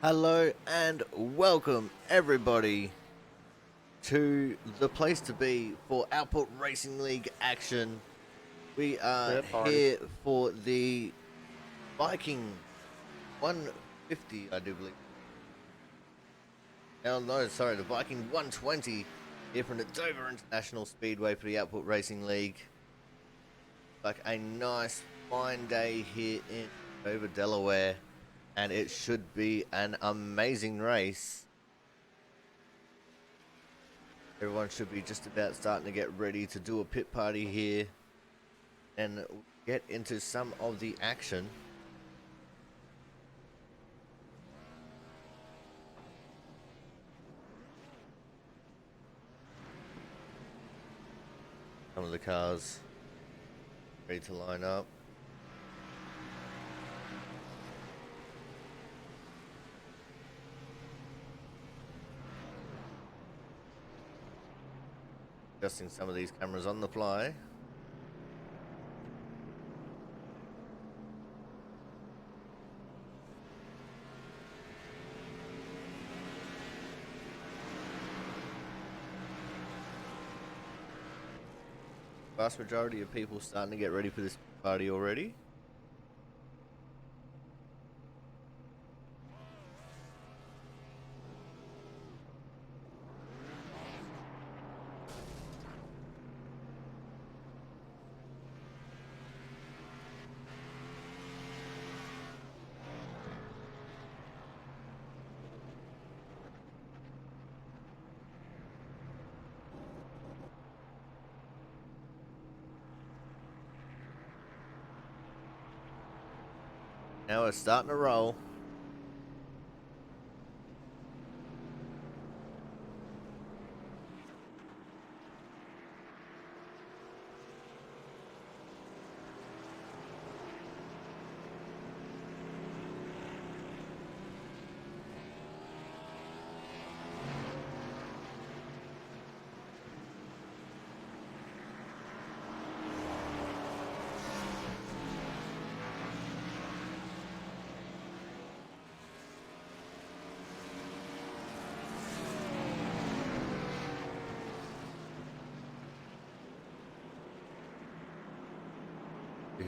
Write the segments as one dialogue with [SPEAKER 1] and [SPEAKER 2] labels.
[SPEAKER 1] Hello and welcome everybody to the place to be for Output Racing League action. We are
[SPEAKER 2] Yeah, party.
[SPEAKER 1] here for the Viking 150, I do believe. No, sorry, the Viking 120 here from the Dover International Speedway for the Output Racing League. Like a nice fine day here in Dover, Delaware, and it should be an amazing race. Everyone should be just about starting to get ready to do a pit party here and get into some of the action. Some of the cars ready to line up. Adjusting some of these cameras on the fly. Vast majority of people starting to get ready for this party already. Now we're starting to roll.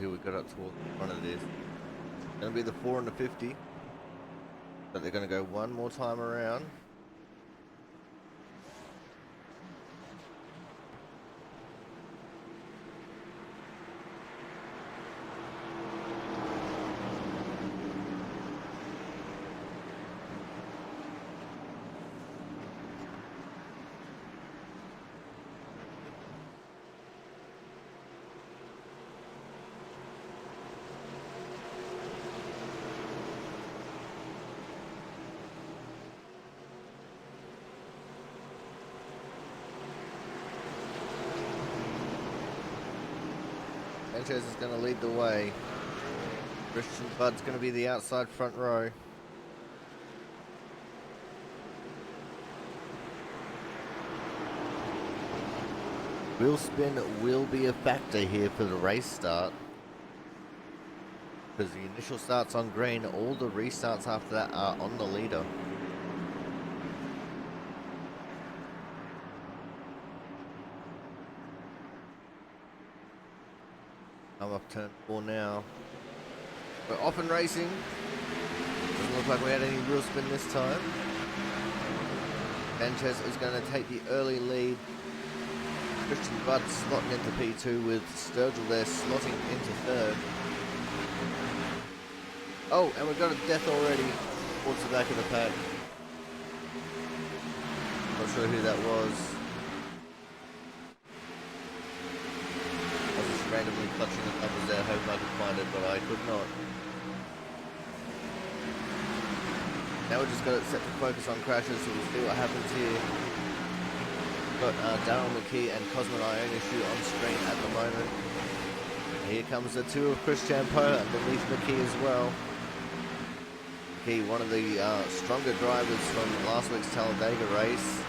[SPEAKER 1] Here we got up towards the front of this. It's going to be the 4 and the 50. But they're going to go one more time around. Sanchez is going to lead the way. Christian Budd's going to be the outside front row. Wheel spin will be a factor here for the race start. Because the initial start's on green, all the restarts after that are on the leader. I'm up turn 4 now. We're off and racing. Doesn't look like we had any wheel spin this time. Sanchez is going to take the early lead. Christian Budd slotting into P2 with Sturgill there slotting into third. Oh, and we've got a death already towards the back of the pack. Not sure who that was. I was just randomly clutching the numbers there, hoping I could find it, but I could not. Now we've just got it set to focus on crashes, so we'll see what happens here. Got Daryl McKee and Cosmin Ionishu on screen at the moment. Here comes the two of Chris Champo underneath McKee as well. McKee, one of the stronger drivers from last week's Talladega race.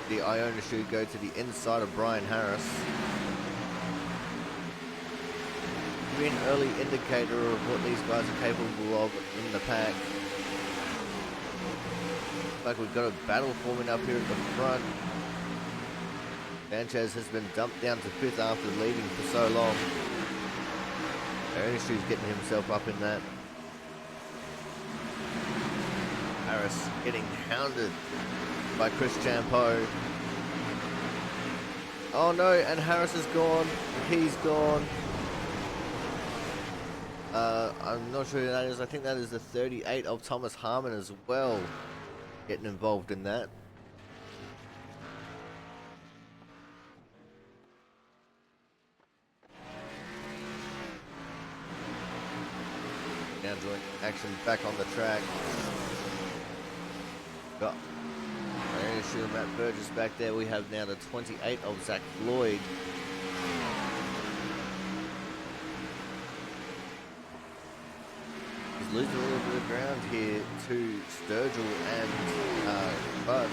[SPEAKER 1] The Ionishu go to the inside of Brian Harris. Be an early indicator of what these guys are capable of in the pack. Like we've got a battle forming up here at the front. Sanchez has been dumped down to 5th after leading for so long. Earnestry's getting himself up in that. Harris getting hounded by Chris Champeau. Oh no, and Harris is gone. He's gone. I'm not sure who that is. I think that is the 38 of Thomas Harmon as well, getting involved in that. Now joint action back on the track. Got Matt Burgess back there. We have now the 28 of Zach Floyd. He's losing a little bit of ground here to Sturgill and Bud.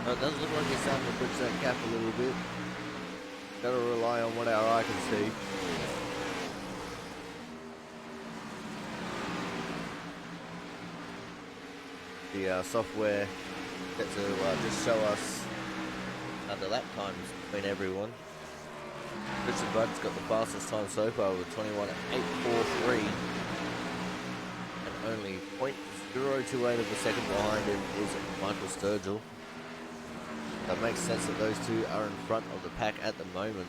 [SPEAKER 1] It does look like he's starting to bridge that gap a little bit. Gotta rely on what our eye can see. The software set to just show us the lap times between everyone. Richard Budd's got the fastest time so far with 21.843, and only 0.028 of a second behind him is Michael Sturgill. That makes sense that those two are in front of the pack at the moment.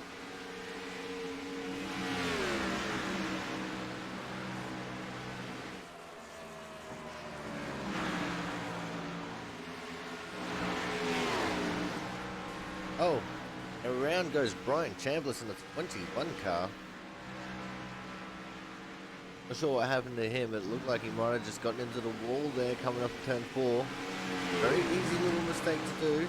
[SPEAKER 1] Oh, and around goes Brian Chambliss in the 21 car. Not sure what happened to him. It looked like he might have just gotten into the wall there coming up to turn 4. Very easy little mistake to do.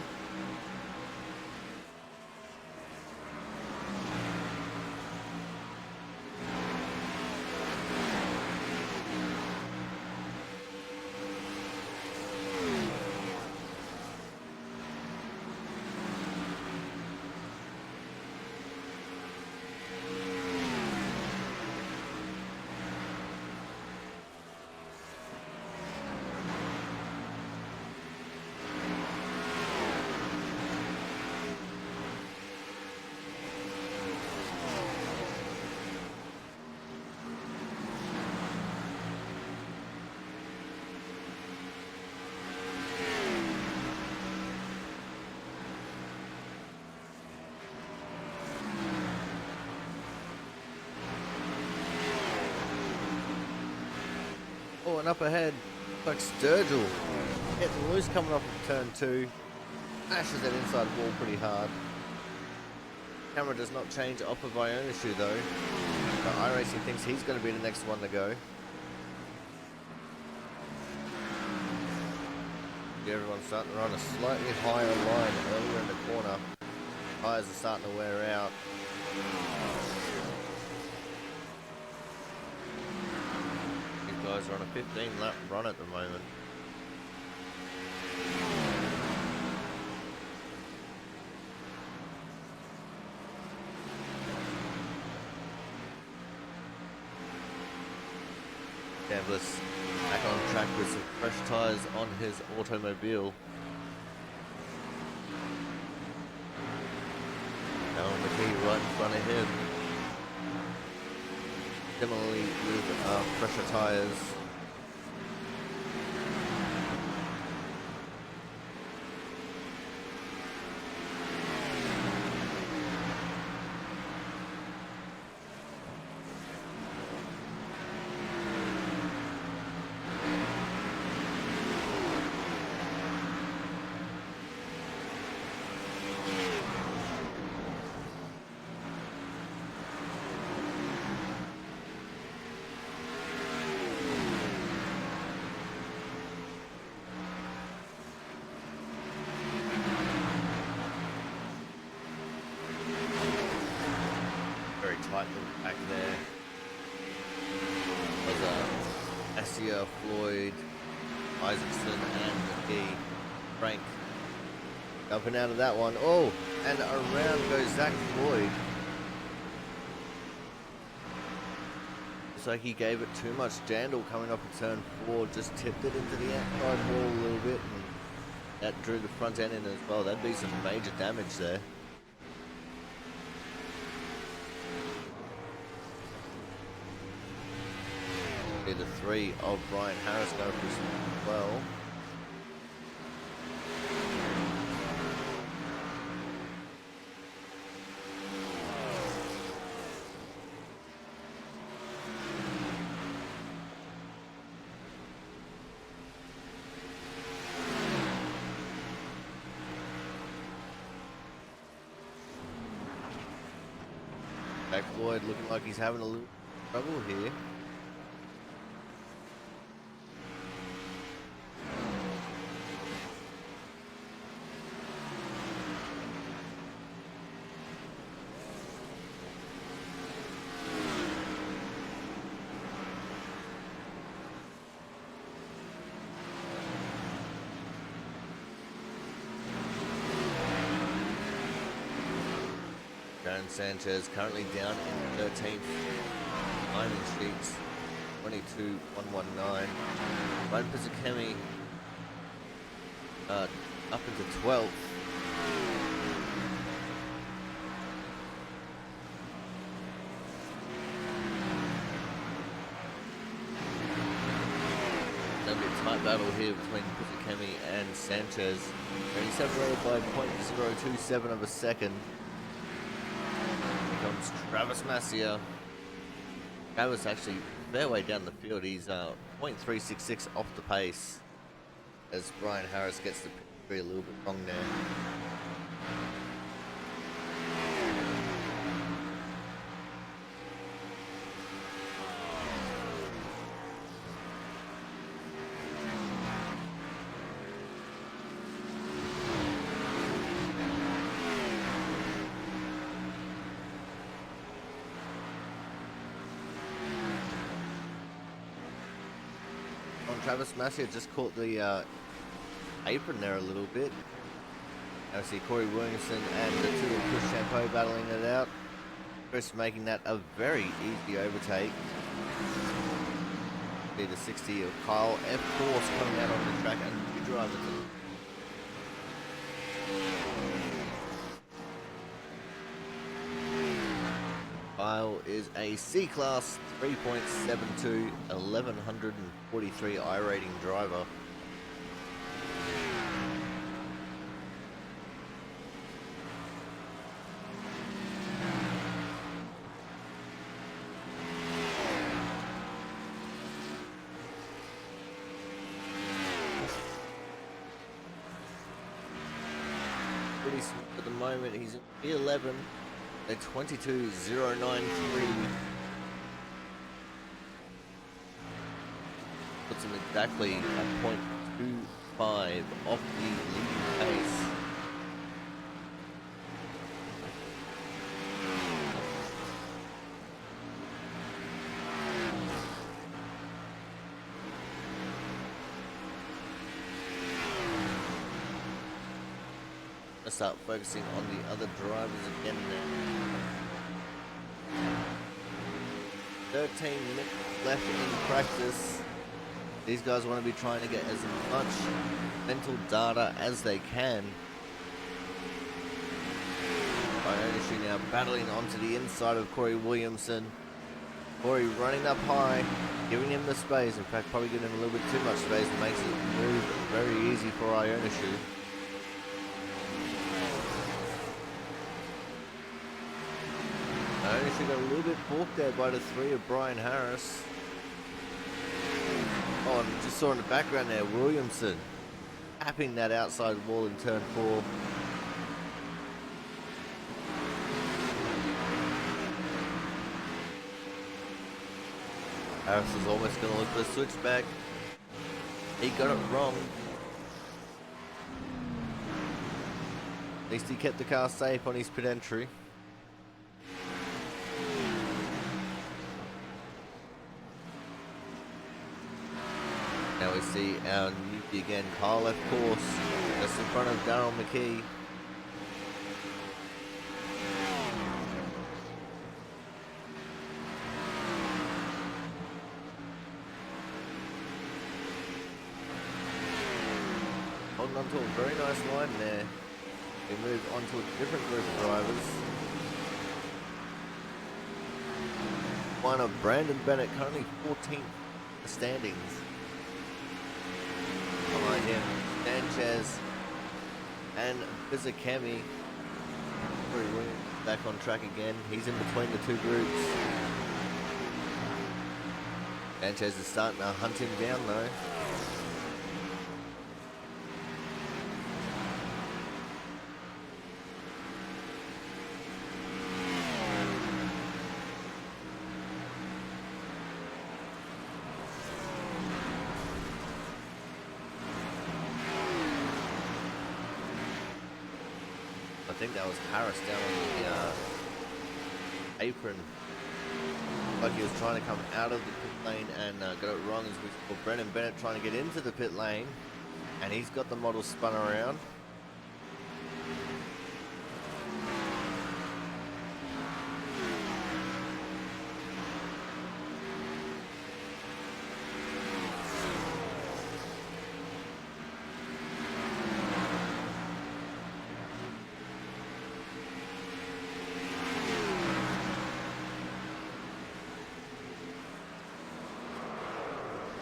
[SPEAKER 1] Oh, and up ahead, like Sturgill getting loose coming off of turn 2. Smashes that inside wall pretty hard. Camera does not change off of Ionishu though. But iRacing thinks he's going to be the next one to go. Everyone's starting to run a slightly higher line earlier in the corner. Tires are starting to wear out. Guys are on a 15 lap run at the moment. Chambliss back on track with some fresh tyres on his automobile. Now on the key right in front of him. Similarly with fresher tyres. Tight little back there. Massier, Floyd, Isaacson, and McGee. Frank jumping out of that one. Oh, and around goes Zach Floyd. Looks like he gave it too much jandle coming up in turn 4. Just tipped it into the outside wall a little bit, and that drew the front end in as well. That'd be some major damage there. The 3 of Brian Harris go for as well. Jack Floyd looking like he's having a little trouble here. Darren Sanchez currently down in 13th, 9 sheets, 22.119. Ryan Pizzakemi up into 12th. That'll be a tight battle here between Pizzakemi and Sanchez. And he's separated by 0.027 of a second. Comes Travis Massier. Travis actually fair way down the field. He's 0.366 off the pace as Brian Harris gets the picture a little bit wrong there. Travis Massier just caught the apron there a little bit. Now we see Corey Williamson and the 2 of Chris Champeau battling it out. Chris making that a very easy overtake. See the 60 of Kyle F. Force coming out on the track and new driver. Kyle is a C-Class 3.72, 1143 I rating driver. Pretty smooth at the moment. He's in P11. They're 22.093. Puts him exactly at 0.25 off the leading pace. Let's start focusing on the other drivers again now. 13 minutes left in practice. These guys want to be trying to get as much mental data as they can. Ionishu now battling onto the inside of Corey Williamson. Corey running up high, giving him the space. In fact, probably giving him a little bit too much space and makes it move very easy for Ionishu. Ionishu got a little bit balked there by the 3 of Brian Harris. Oh, and just saw in the background there, Williamson tapping that outside wall in turn 4. Harris is almost going to look for the switchback. He got it wrong. At least he kept the car safe on his pit entry. we see our newbie again, Kyle left course, just in front of Daryl McKee. Holding on to a very nice line there. We move on to a different group of drivers. One of Brandon Bennett, currently 14th the standings. Behind him, Sanchez and Fizikemi. Back on track again. He's in between the two groups. Sanchez is starting to hunt him down though. I think that was Harris down on the apron. Like he was trying to come out of the pit lane and got it wrong as we saw Brennan Bennett trying to get into the pit lane. And he's got the model spun around.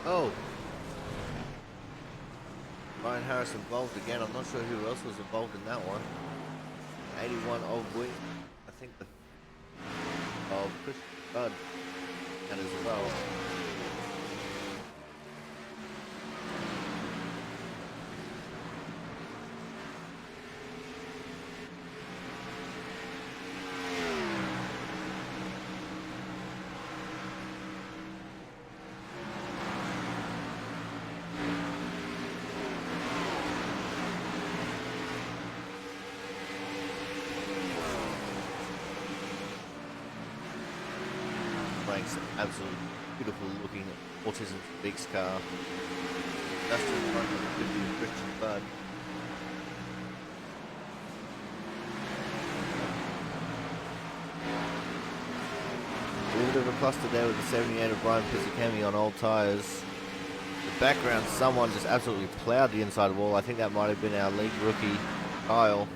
[SPEAKER 1] Oh, Ryan Harris involved again. I'm not sure who else was involved in that one. 81 of Wing, I think the Chris Budd and as well. Frank's absolutely beautiful looking Autism Speaks car. Just in front of the 50 Christian Budd. A little bit of a cluster there with the 78 of Brian Pizzicami on old tyres. The background, someone just absolutely ploughed the inside wall. I think that might have been our league rookie, Kyle.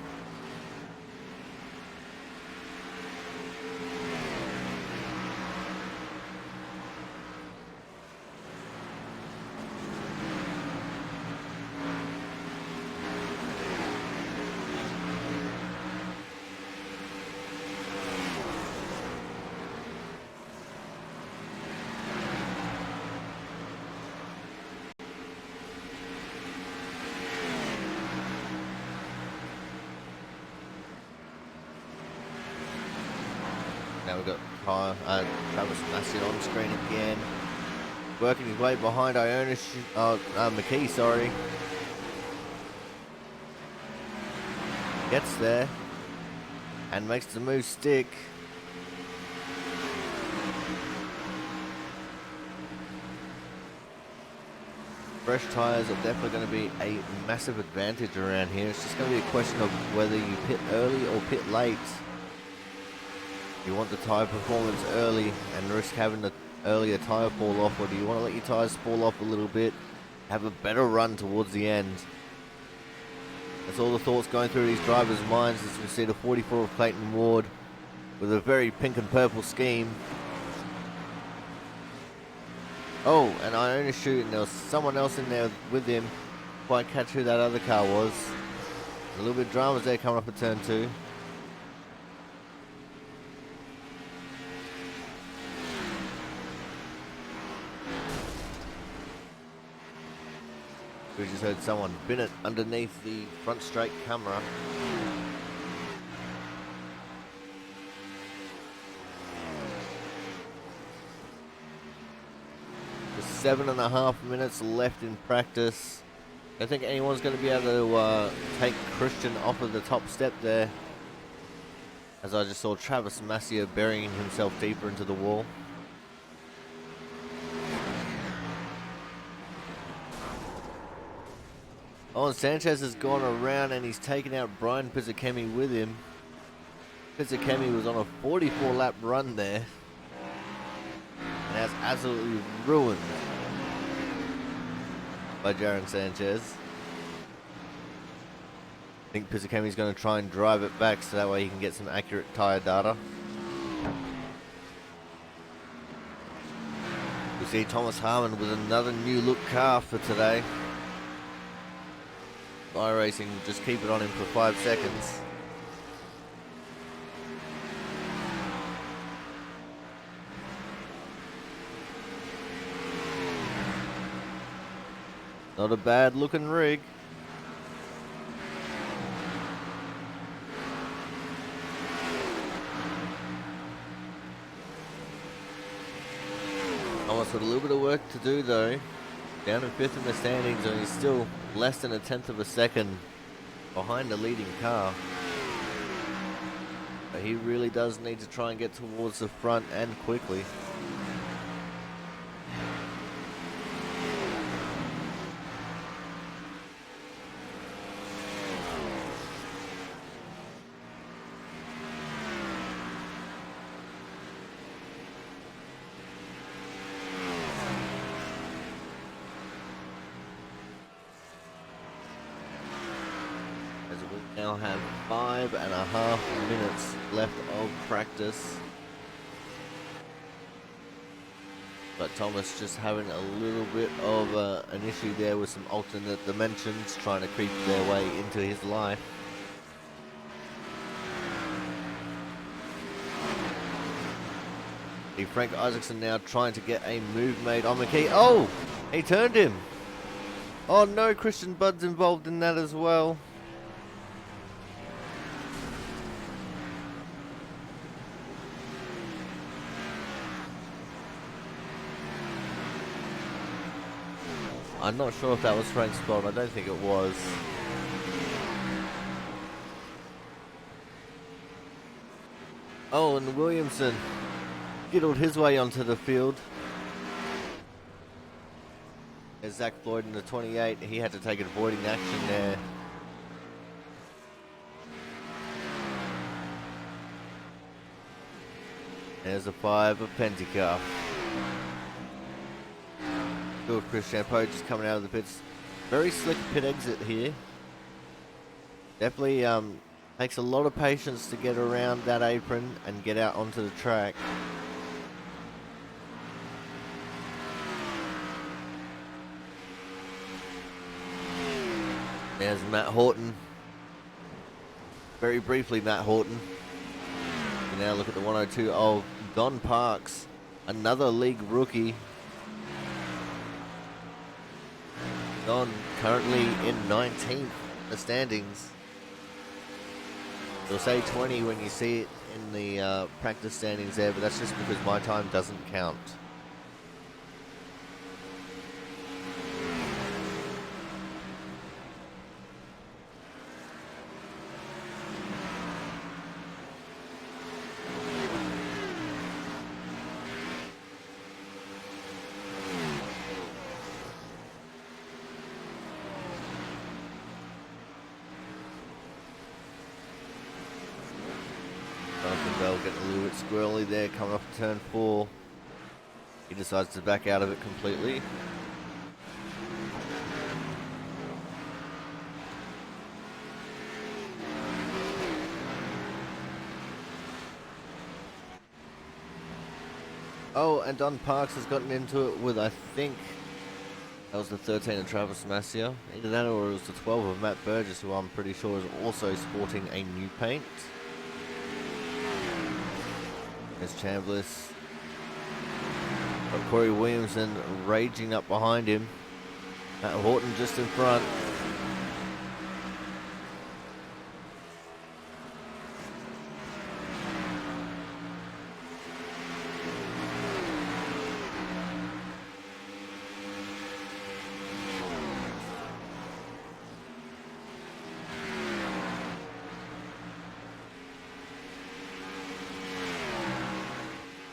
[SPEAKER 1] Now we've got Travis Massey on screen again. Working his way behind McKee, sorry. Gets there and makes the move stick. Fresh tyres are definitely going to be a massive advantage around here. It's just going to be a question of whether you pit early or pit late. You want the tyre performance early and risk having the earlier tyre fall off, or do you want to let your tyres fall off a little bit, have a better run towards the end? That's all the thoughts going through these drivers' minds as we see the 44 of Clayton Ward with a very pink and purple scheme. Oh, and Iona shooting, there was someone else in there with him. Quite catch who that other car was. A little bit of dramas there coming up at turn 2. We just heard someone bin it underneath the front straight camera. There's 7.5 minutes left in practice. I don't think anyone's going to be able to take Christian off of the top step there. As I just saw Travis Massey burying himself deeper into the wall. Oh, and Sanchez has gone around and he's taken out Brian Pizzakemi with him. Pizzakemi was on a 44 lap run there. And that's absolutely ruined by Jaron Sanchez. I think Pizzakemi's going to try and drive it back so that way he can get some accurate tyre data. We see Thomas Harmon with another new look car for today. iRacing just keep it on him for 5 seconds. Not a bad looking rig. Thomas got a little bit of work to do though. Down in 5th in the standings, and he's still less than 1/10 of a second behind the leading car. But he really does need to try and get towards the front and quickly. Now have 5.5 minutes left of practice. But Thomas just having a little bit of an issue there with some alternate dimensions trying to creep their way into his life. Frank Isaacson now trying to get a move made on McKee. Oh! He turned him! Oh no, Christian Budd's involved in that as well. I'm not sure if that was Frank's fault. I don't think it was. Oh, and Williamson skittled his way onto the field. There's Zach Floyd in the 28. He had to take avoiding action there. There's a 5 of Penticar. Chris Champeau just coming out of the pits. Very slick pit exit here. Definitely takes a lot of patience to get around that apron and get out onto the track. There's Matt Horton. Very briefly, Matt Horton. You now look at the 102 of Don Parks, another league rookie. Don currently in 19th the standings. You'll say 20 when you see it in the practice standings there, but that's just because my time doesn't count. Getting a little bit squirrely there, coming off turn 4. He decides to back out of it completely. Oh, and Don Parks has gotten into it with, I think, that was the 13 of Travis Massia. Either that or it was the 12 of Matt Burgess, who I'm pretty sure is also sporting a new paint. There's Chambliss. Got Corey Williamson raging up behind him. Matt Horton just in front.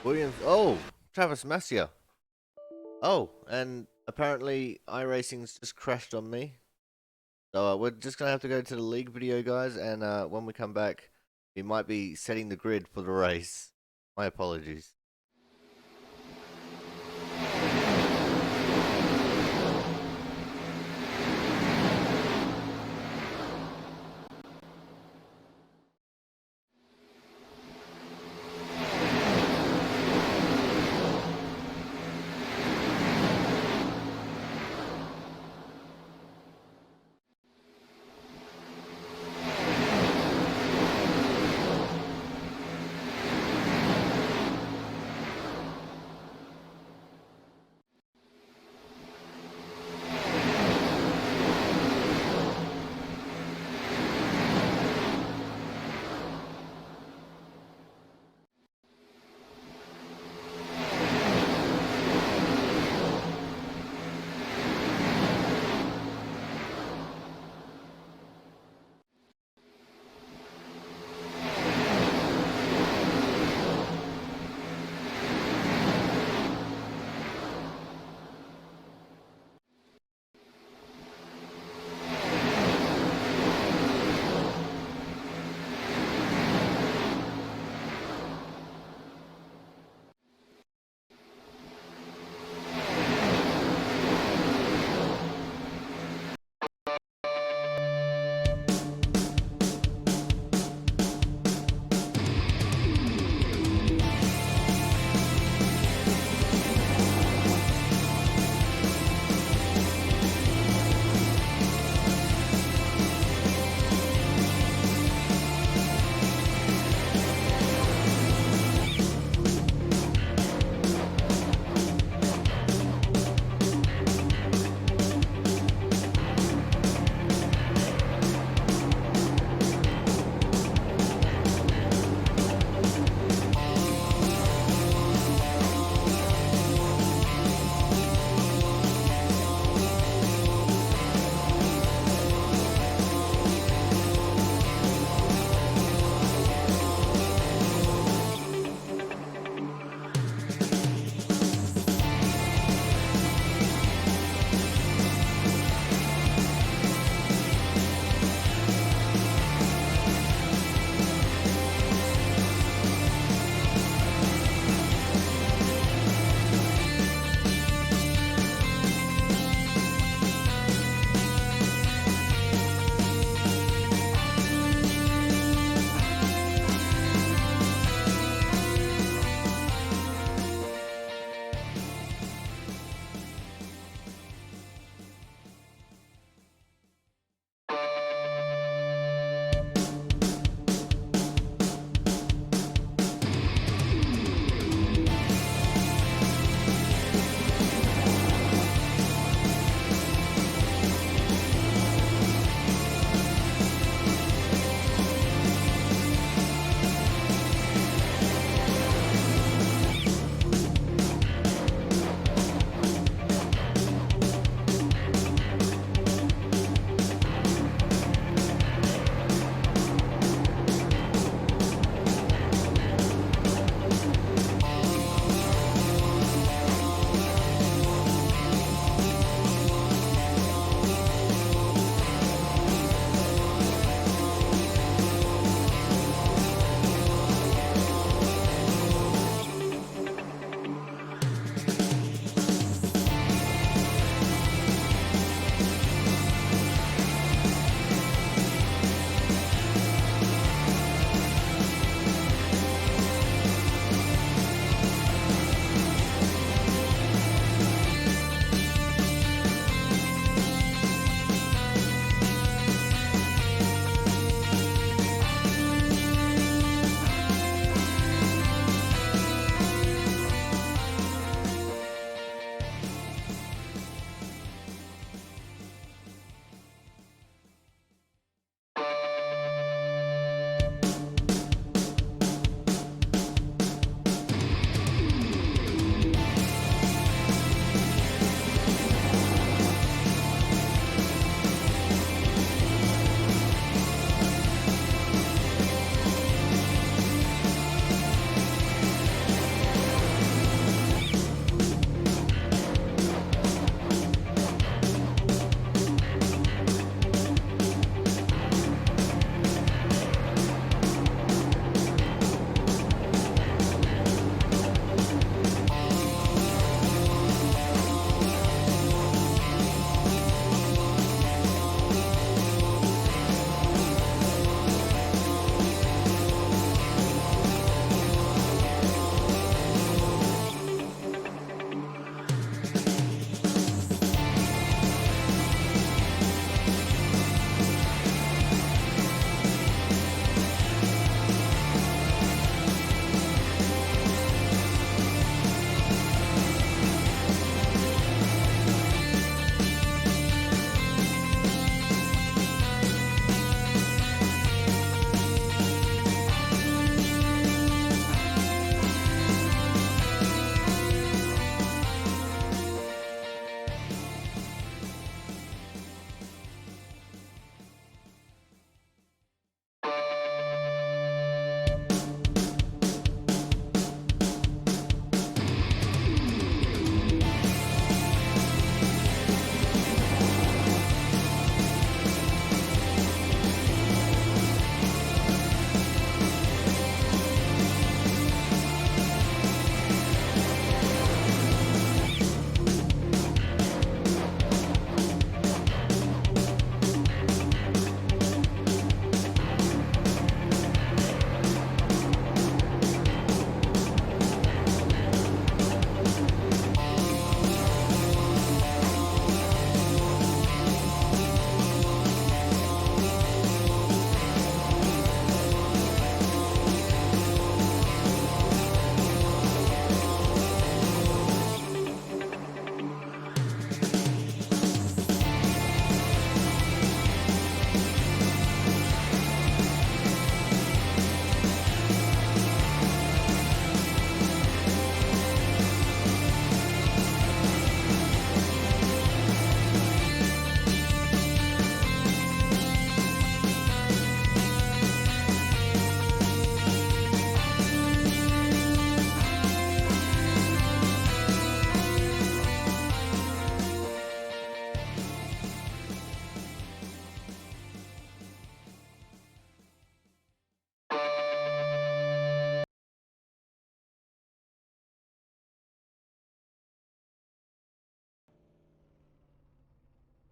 [SPEAKER 1] Williams, oh, Travis Massia. Oh, and apparently iRacing's just crashed on me. So we're just gonna have to go to the league video, guys, and when we come back, we might be setting the grid for the race. My apologies.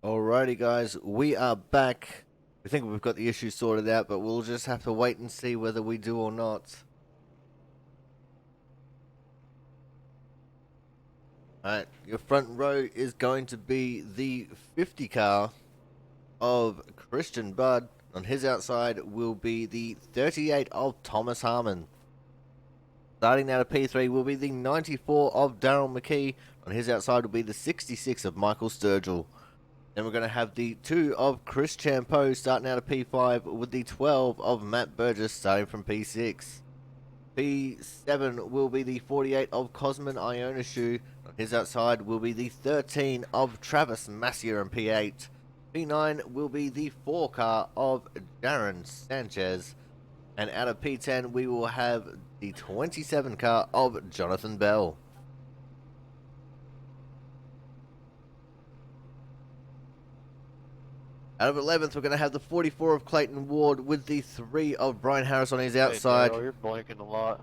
[SPEAKER 1] Alrighty guys, we are back. We think we've got the issue sorted out, but we'll just have to wait and see whether we do or not. Alright, your front row is going to be the 50 car of Christian Budd. On his outside will be the 38 of Thomas Harmon. Starting out of P3 will be the 94 of Daryl McKee. On his outside will be the 66 of Michael Sturgill. Then we're going to have the 2 of Chris Champeau starting out of P5 with the 12 of Matt Burgess starting from P6. P7 will be the 48 of Cosman Ionescu. On his outside will be the 13 of Travis Massier in P8. P9 will be the 4 car of Darren Sanchez. And out of P10 we will have the 27 car of Jonathan Bell. Out of 11th, we're going to have the 44 of Clayton Ward with the 3 of Brian Harris on his outside.
[SPEAKER 2] Hey, Daryl, you're blanking a lot.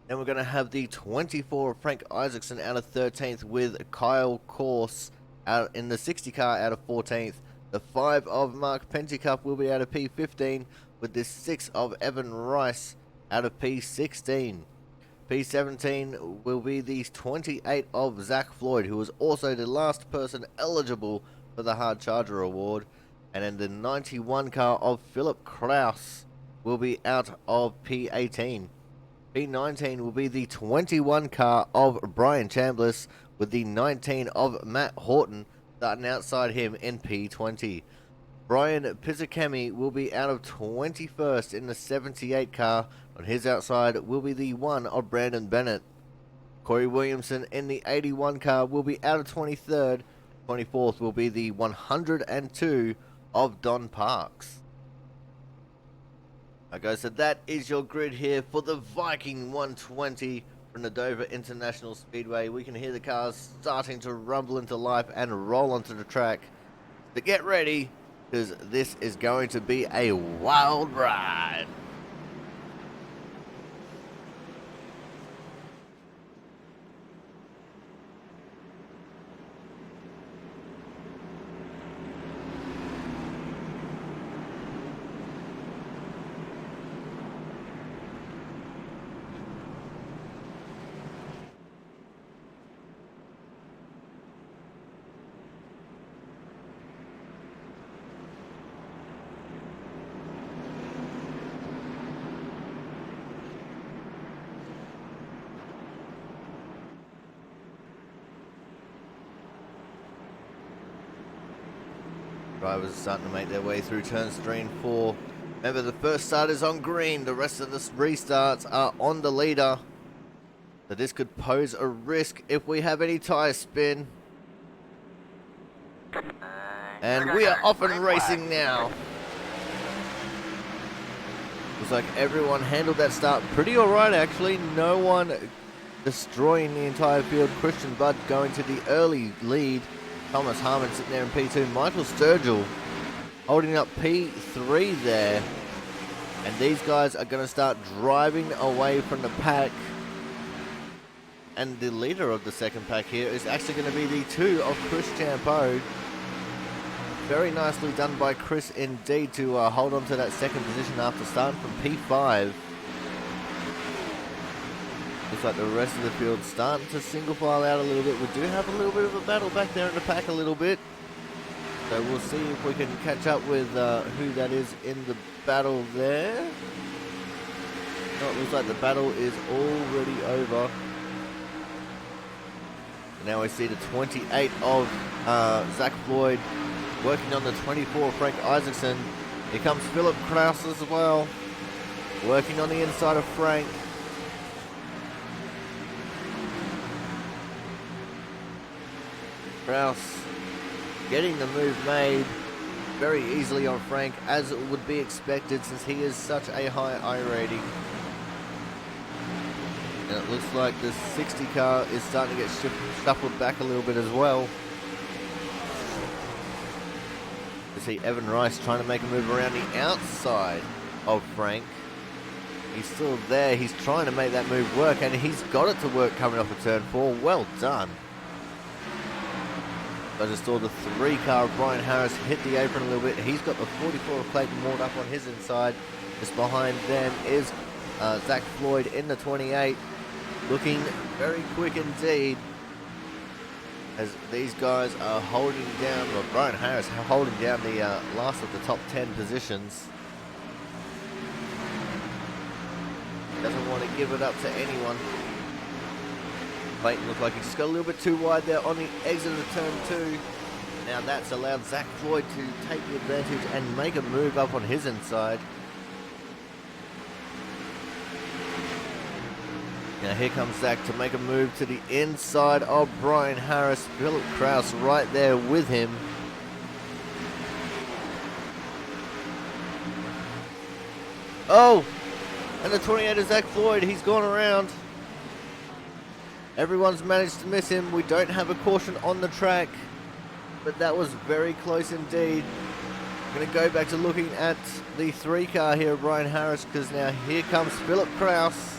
[SPEAKER 1] Then we're going to have the 24 of Frank Isaacson out of 13th with Kyle Corse out in the 60 car out of 14th. The 5 of Mark Penticup will be out of P15 with the 6 of Evan Rice out of P16. P17 will be the 28 of Zach Floyd, who was also the last person eligible for the Hard Charger Award. And then the 91 car of Philip Kraus will be out of P18. P19 will be the 21 car of Brian Chambliss with the 19 of Matt Horton starting outside him in P20. Brian Pizzicami will be out of 21st in the 78 car. On his outside will be the 1 of Brandon Bennett. Corey Williamson in the 81 car will be out of 23rd. 24th will be the 102 of Don Parks. Okay, so that is your grid here for the Viking 120 from the Dover International Speedway. We can hear the cars starting to rumble into life and roll onto the track. So get ready, because this is going to be a wild ride. Drivers are starting to make their way through turns 3 and 4. Remember, the first start is on green. The rest of the restarts are on the leader. So this could pose a risk if we have any tire spin. And we are off and racing now. Looks like everyone handled that start pretty alright actually. No one destroying the entire field. Christian Budd going to the early lead. Thomas Harmon sitting there in P2. Michael Sturgill holding up P3 there. And these guys are going to start driving away from the pack. And the leader of the second pack here is actually going to be the 2 of Chris Champeau. Very nicely done by Chris indeed to hold on to that second position after starting from P5. Looks like the rest of the field starting to single file out a little bit. We do have a little bit of a battle back there in the pack a little bit. So we'll see if we can catch up with who that is in the battle there. No, it looks like the battle is already over. Now we see the 28 of Zach Floyd working on the 24 Frank Isaacson. Here comes Philip Kraus as well, working on the inside of Frank. Kraus getting the move made very easily on Frank, as it would be expected since he is such a high I rating. And it looks like the 60 car is starting to get shuffled back a little bit as well. You see Evan Rice trying to make a move around the outside of Frank. He's still there. He's trying to make that move work, and he's got it to work coming off of turn 4. Well done. I just saw the 3 car of Brian Harris hit the apron a little bit. He's got the 44 of Clayton Ward up on his inside. Just behind them is Zach Floyd in the 28, looking very quick indeed, as these guys are holding down, or Brian Harris holding down the last of the top 10 positions. Doesn't want to give it up to anyone. Clayton looked like he just got a little bit too wide there on the exit of turn 2. Now that's allowed Zach Floyd to take the advantage and make a move up on his inside. Now here comes Zach to make a move to the inside of Brian Harris. Philip Kraus right there with him. Oh! And the 28 is Zach Floyd. He's gone around. Everyone's managed to miss him. We don't have a caution on the track, but that was very close indeed. I'm going to go back to looking at the 3 car here, Brian Harris, because now here comes Philip Kraus.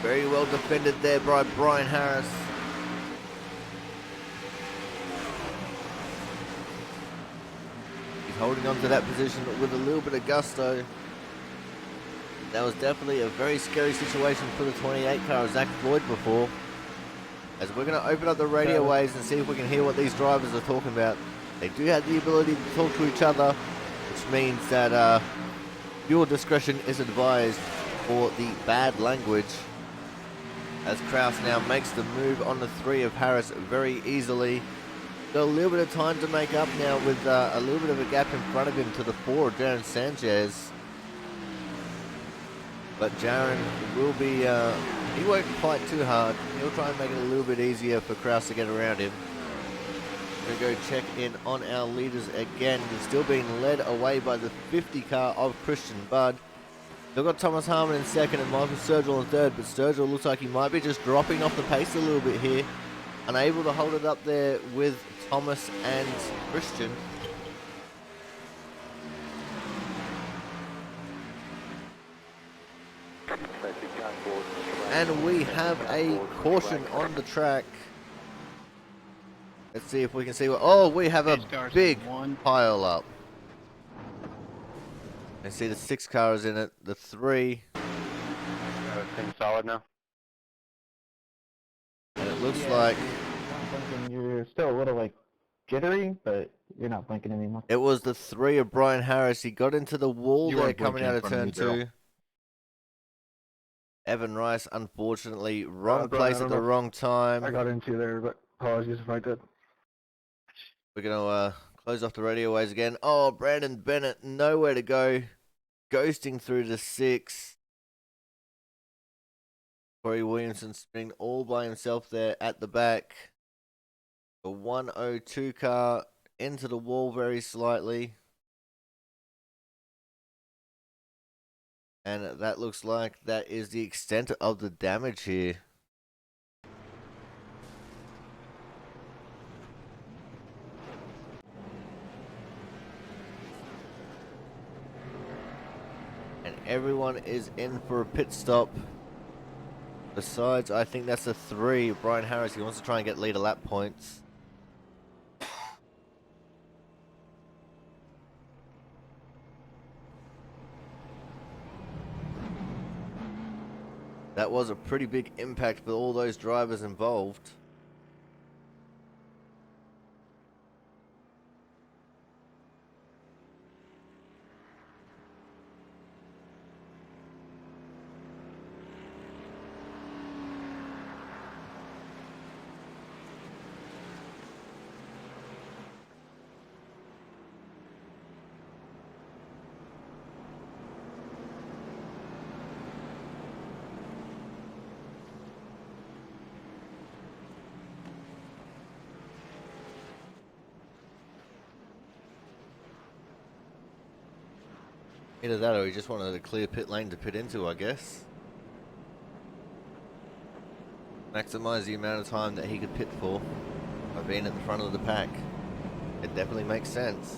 [SPEAKER 1] Very well defended there by Brian Harris. He's holding on to that position with a little bit of gusto. That was definitely a very scary situation for the 28 car of Zach Floyd before. As we're going to open up the radio waves and see if we can hear what these drivers are talking about. They do have the ability to talk to each other, which means that your discretion is advised for the bad language. As Kraus now makes the move on the 3 of Harris very easily. Got a little bit of time to make up now with a little bit of a gap in front of him to the 4 of Jaron Sanchez. But Jaron will be, he won't fight too hard. He'll try and make it a little bit easier for Kraus to get around him. We're going to go check in on our leaders again. They're still being led away by the 50 car of Christian Budd. They've got Thomas Harmon in second and Michael Sturgill in third, but Sturgill looks like he might be just dropping off the pace a little bit here. Unable to hold it up there with Thomas and Christian. And we have a caution on the track. Let's see if we can see what... Oh, we have a big pile up. I see the 6 cars in it, the 3.
[SPEAKER 2] Everything's solid now.
[SPEAKER 1] And it looks like...
[SPEAKER 3] You're still a little like jittery, but you're not blinking anymore.
[SPEAKER 1] It was the 3 of Brian Harris. He got into the wall there coming out of turn 2. Evan Rice, unfortunately, wrong place at the wrong time.
[SPEAKER 3] I got into there, but apologies if I did.
[SPEAKER 1] We're going to close off the radio waves again. Oh, Brandon Bennett, nowhere to go. Ghosting through the 6. Corey Williamson spinning all by himself there at the back. The 102 car into the wall very slightly. And that looks like that is the extent of the damage here. And everyone is in for a pit stop. Besides, I think that's a 3. Brian Harris, he wants to try and get leader lap points. That was a pretty big impact for all those drivers involved. Either that or he just wanted a clear pit lane to pit into, I guess. Maximize the amount of time that he could pit for by being at the front of the pack. It definitely makes sense.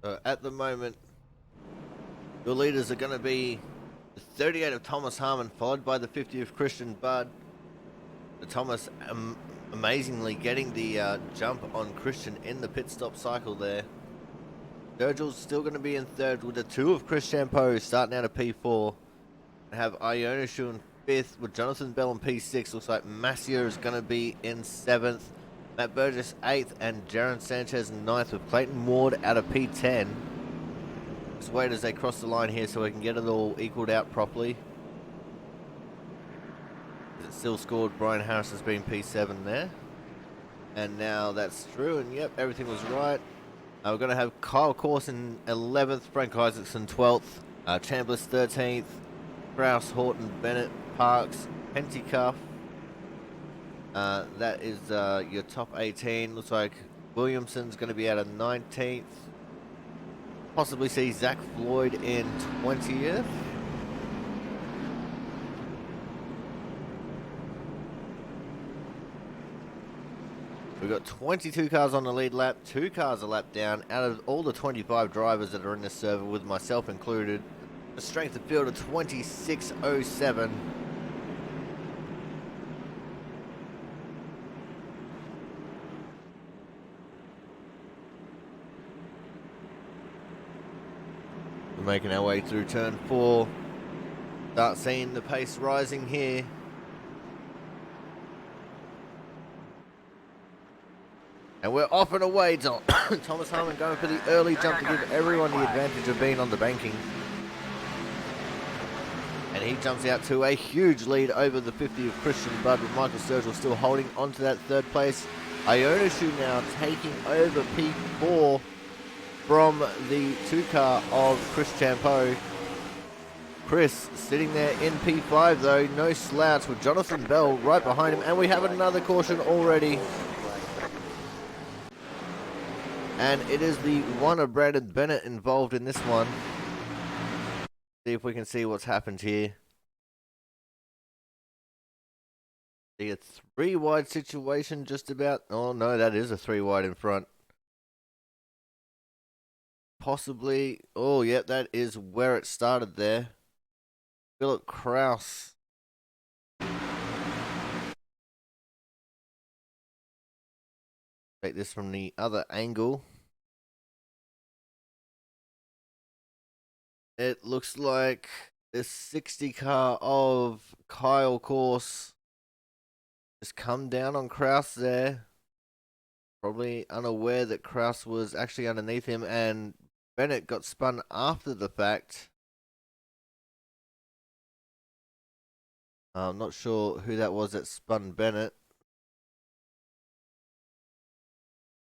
[SPEAKER 1] So at the moment, your leaders are going to be the 38 of Thomas Harmon, followed by the 50 of Christian Budd. The Thomas amazingly getting the jump on Christian in the pit stop cycle there. Sturgill's still going to be in third with the 2 of Chris Champeau starting out of P4. Have Ionishu in 5th with Jonathan Bell in P6. Looks like Massier is going to be in 7th. Matt Burgess 8th and Jaron Sanchez in 9th with Clayton Ward out of P10. Just wait as they cross the line here so we can get it all equaled out properly. It still scored Brian Harris as being P7 there. And now that's true, and yep, everything was right. We're going to have Kyle Corson 11th, Frank Isaacson 12th, Chambliss 13th, Kraus, Horton, Bennett, Parks, Pentecuff. That is your top 18. Looks like Williamson's going to be out of 19th. Possibly see Zach Floyd in 20th. We've got 22 cars on the lead lap, 2 cars a lap down. Out of all the 25 drivers that are in this server, with myself included, a strength of field of 26.07. We're making our way through turn 4. Start seeing the pace rising here. And we're off and away, Thomas Harmon going for the early jump to give everyone the advantage of being on the banking. And he jumps out to a huge lead over the 50 of Christian Budd, with Michael Sturgill still holding on to that third place. Ionishu now taking over P4 from the 2 car of Chris Champeau. Chris sitting there in P5 though, no slouch, with Jonathan Bell right behind him, and we have another caution already. And it is the one of Brandon Bennett involved in this one. See if we can see what's happened here. See a 3 wide situation just about. Oh no, that is a 3 wide in front. Possibly. Oh, yep, that is where it started there. Philip Kraus. Take this from the other angle. It looks like this 60 car of Kyle Course just come down on Kraus there. Probably unaware that Kraus was actually underneath him, and Bennett got spun after the fact. I'm not sure who that was that spun Bennett.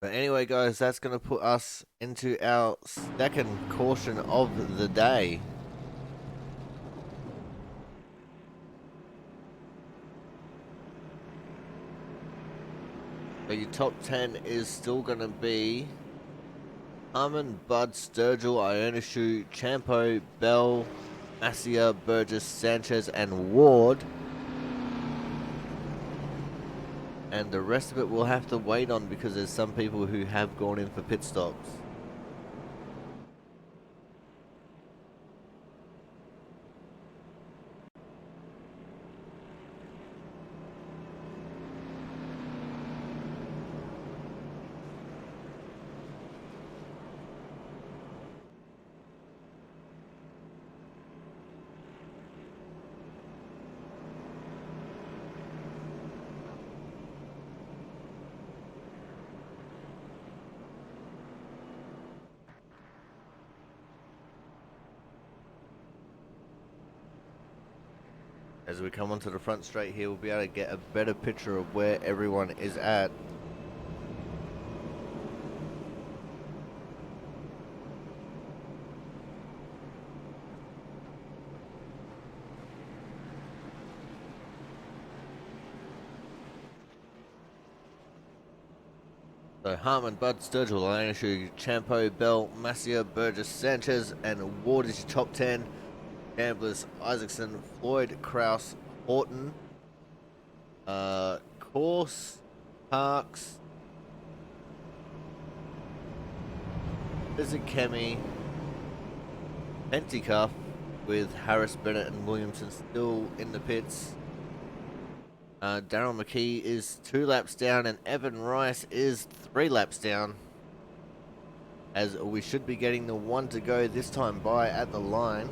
[SPEAKER 1] But anyway, guys, that's going to put us into our second caution of the day. So your top 10 is still going to be Harmon, Budd, Sturgill, Ionishu, Champeau, Bell, Massier, Burgess, Sanchez, and Ward. And the rest of it we'll have to wait on because there's some people who have gone in for pit stops. As we come onto the front straight here, we'll be able to get a better picture of where everyone is at. So Harmon, Budd, Sturgill, Ionishu, Champeau, Bell, Massier, Burgess, Sanchez, and Ward is your top 10. Chambliss, Isaacson, Floyd, Kraus, Horton, Course, Parks, Kemi, Penticuff with Harris, Bennett and Williamson still in the pits. Daryl McKee is 2 laps down and Evan Rice is 3 laps down. As we should be getting the 1 to go this time by at the line.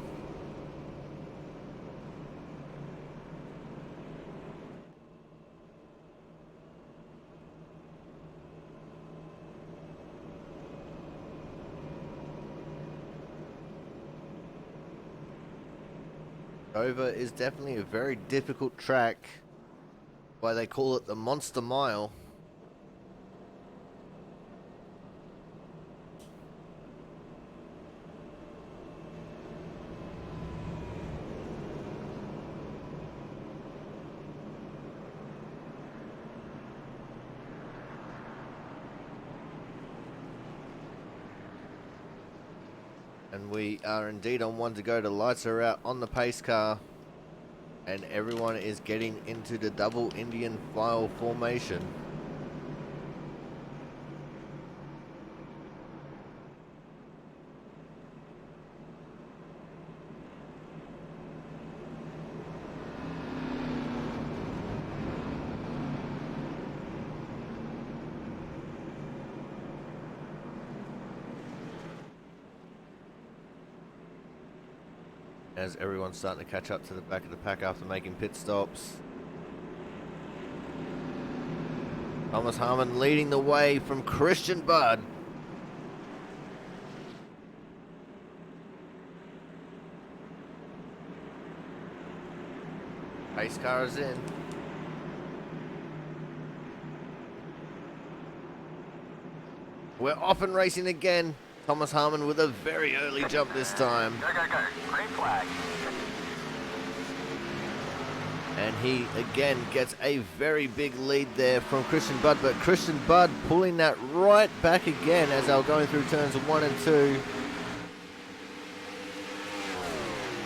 [SPEAKER 1] Dover is definitely a very difficult track. Why they call it the Monster Mile. And we are indeed on 1 to go. The lights are out on the pace car. And everyone is getting into the double Indian file formation. As everyone's starting to catch up to the back of the pack after making pit stops. Thomas Harmon leading the way from Christian Budd. Pace car is in. We're off and racing again. Thomas Harmon with a very early jump this time.
[SPEAKER 4] Go, go, go. Green flag.
[SPEAKER 1] And he again gets a very big lead there from Christian Budd, but Christian Budd pulling that right back again as they were going through turns 1 and 2.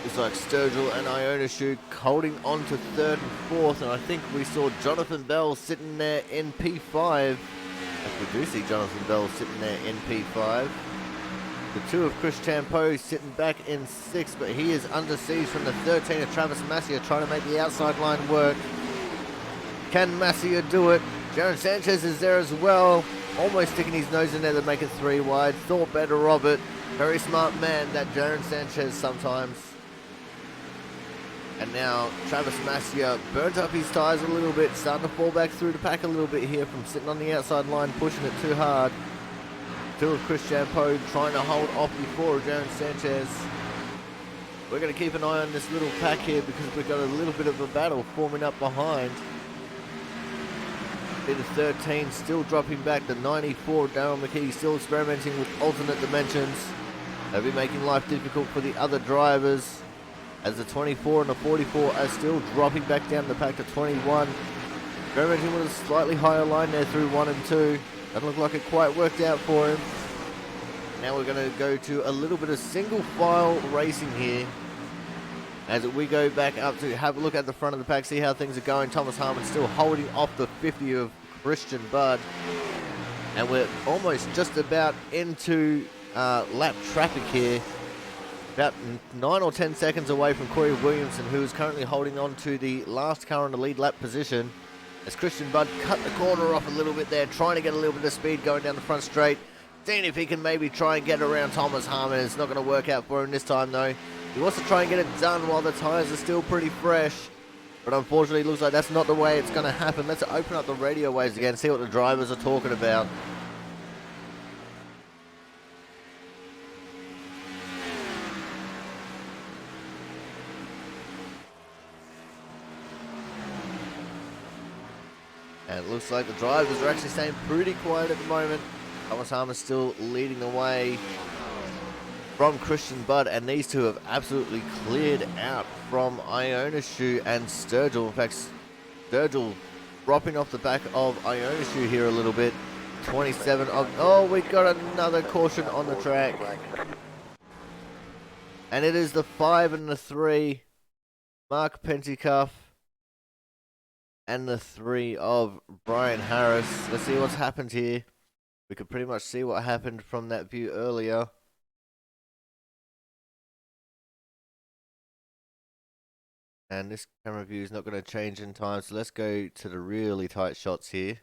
[SPEAKER 1] It's like Sturgill and Ionishu holding on to 3rd and 4th, and I think we saw Jonathan Bell sitting there in P5. If we do see Jonathan Bell sitting there in P5. The 2 of Chris Champeau sitting back in 6th, but he is under siege from the 13 of Travis Massier trying to make the outside line work. Can Massier do it? Jaron Sanchez is there as well, almost sticking his nose in there to make it 3 wide. Thought better of it. Very smart man, that Jaron Sanchez sometimes. And now Travis Massier burnt up his tyres a little bit, starting to fall back through the pack a little bit here from sitting on the outside line, pushing it too hard. 2 of Chris Champeau trying to hold off before Jaron Sanchez. We're going to keep an eye on this little pack here because we've got a little bit of a battle forming up behind. The 13 still dropping back. The 94, Daryl McKee, still experimenting with alternate dimensions. They'll be making life difficult for the other drivers, as the 24 and the 44 are still dropping back down the pack to 21. Experimenting with a slightly higher line there through 1 and 2. Doesn't look like it quite worked out for him. Now we're going to go to a little bit of single file racing here. As we go back up to have a look at the front of the pack, see how things are going. Thomas Harmon still holding off the 50 of Christian Budd. And we're almost just about into lap traffic here. About 9 or 10 seconds away from Corey Williamson, who is currently holding on to the last car on the lead lap position. As Christian Budd cut the corner off a little bit there, trying to get a little bit of speed going down the front straight. Seeing if he can maybe try and get around Thomas Harmon. It's not going to work out for him this time though. He wants to try and get it done while the tyres are still pretty fresh. But unfortunately, it looks like that's not the way it's going to happen. Let's open up the radio waves again, see what the drivers are talking about. And it looks like the drivers are actually staying pretty quiet at the moment. Thomas Harmon still leading the way from Christian Budd, and these two have absolutely cleared out from Ionishu and Sturgill. In fact, Sturgill dropping off the back of Ionishu here a little bit. 27 of... Oh, we got another caution on the track. And it is the 5 and the 3. Mark Penticuff. And the 3 of Brian Harris. Let's see what's happened here. We could pretty much see what happened from that view earlier. And this camera view is not going to change in time, so let's go to the really tight shots here.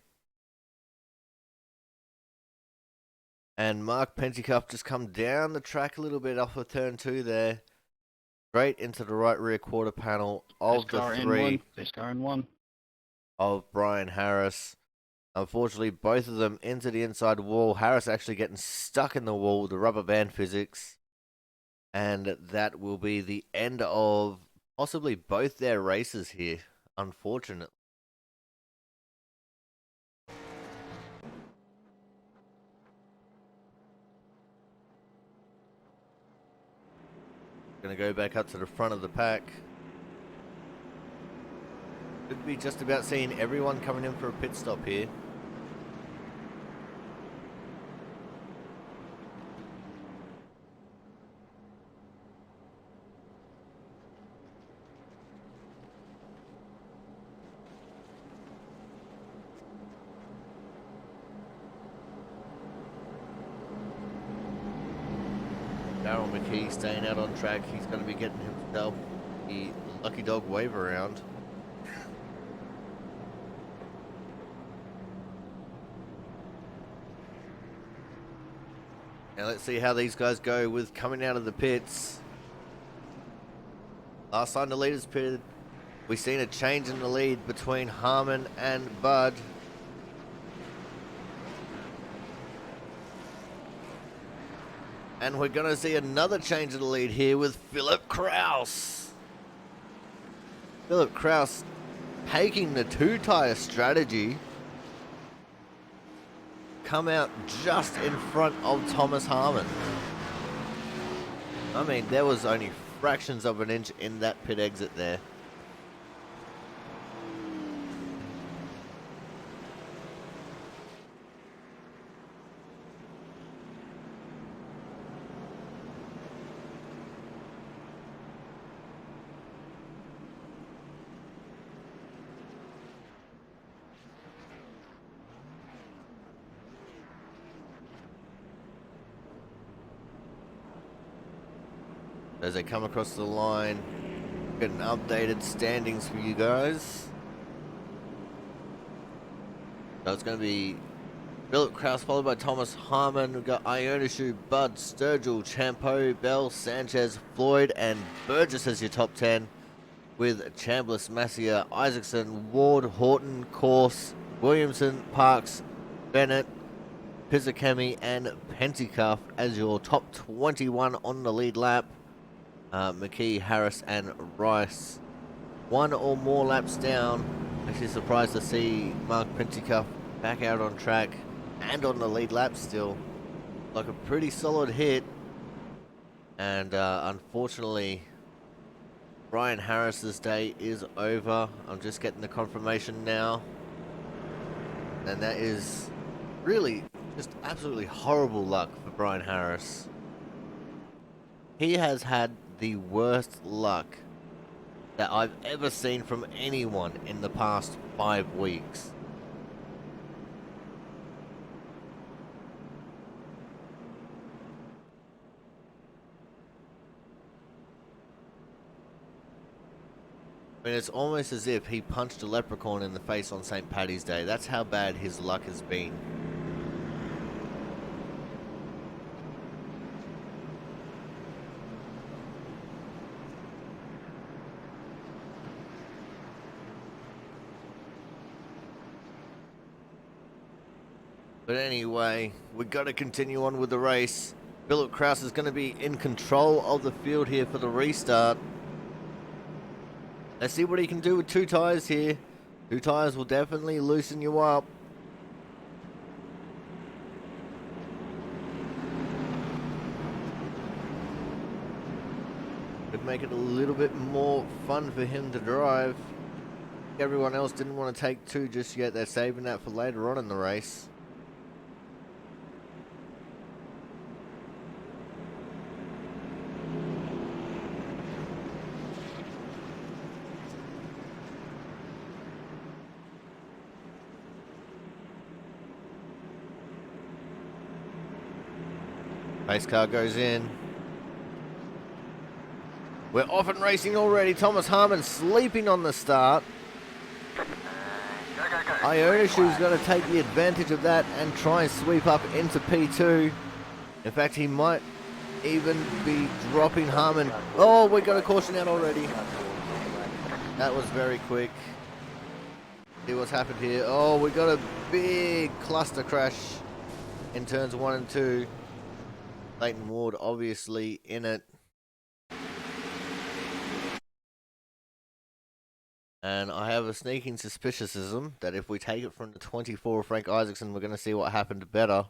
[SPEAKER 1] And Mark Pentecoff just come down the track a little bit off of turn 2 there. Straight into the right rear quarter panel of the 3
[SPEAKER 2] This car in one.
[SPEAKER 1] of Brian Harris. Unfortunately, both of them into the inside wall. Harris actually getting stuck in the wall with the rubber band physics. And that will be the end of possibly both their races here, unfortunately. Going to go back up to the front of the pack. Could be just about seeing everyone coming in for a pit stop here. Darryl McKee staying out on track. He's going to be getting himself the Lucky Dog wave around. Now let's see how these guys go with coming out of the pits. Last time the leaders pitted, we've seen a change in the lead between Harmon and Bud. And we're going to see another change of the lead here with Philip Kraus. Philip Kraus taking the two-tire strategy. Come out just in front of Thomas Harmon. I mean, there was only fractions of an inch in that pit exit there. As they come across the line, getting updated standings for you guys. So it's going to be Philip Kraus followed by Thomas Harmon. We've got Ionishu, Bud, Sturgill, Champeau, Bell, Sanchez, Floyd, and Burgess as your top 10. With Chambliss, Massier, Isaacson, Ward, Horton, Corse, Williamson, Parks, Bennett, Pizzakemi, and Pentecoff as your top 21 on the lead lap. McKee, Harris, and Rice. One or more laps down. Actually surprised to see Mark Pentecoff back out on track and on the lead lap still. Like a pretty solid hit. And unfortunately, Brian Harris's day is over. I'm just getting the confirmation now. And that is really just absolutely horrible luck for Brian Harris. He has had the worst luck that I've ever seen from anyone in the past 5 weeks. I mean, it's almost as if he punched a leprechaun in the face on St. Paddy's Day. That's how bad his luck has been. But anyway, we've got to continue on with the race. Philip Kraus is going to be in control of the field here for the restart. Let's see what he can do with 2 tires here. 2 tires will definitely loosen you up. Could make it a little bit more fun for him to drive. Everyone else didn't want to take 2 just yet. They're saving that for later on in the race. Race car goes in. We're off and racing already. Thomas Harmon sleeping on the start. Iona Shoe's going to take the advantage of that and try and sweep up into P2. In fact, he might even be dropping Harmon. Oh, we got a caution out already. That was very quick. See what's happened here. Oh, we got a big cluster crash in turns 1 and 2. Clayton Ward obviously in it. And I have a sneaking suspiciounism that if we take it from the 24 of Frank Isaacson, we're going to see what happened better.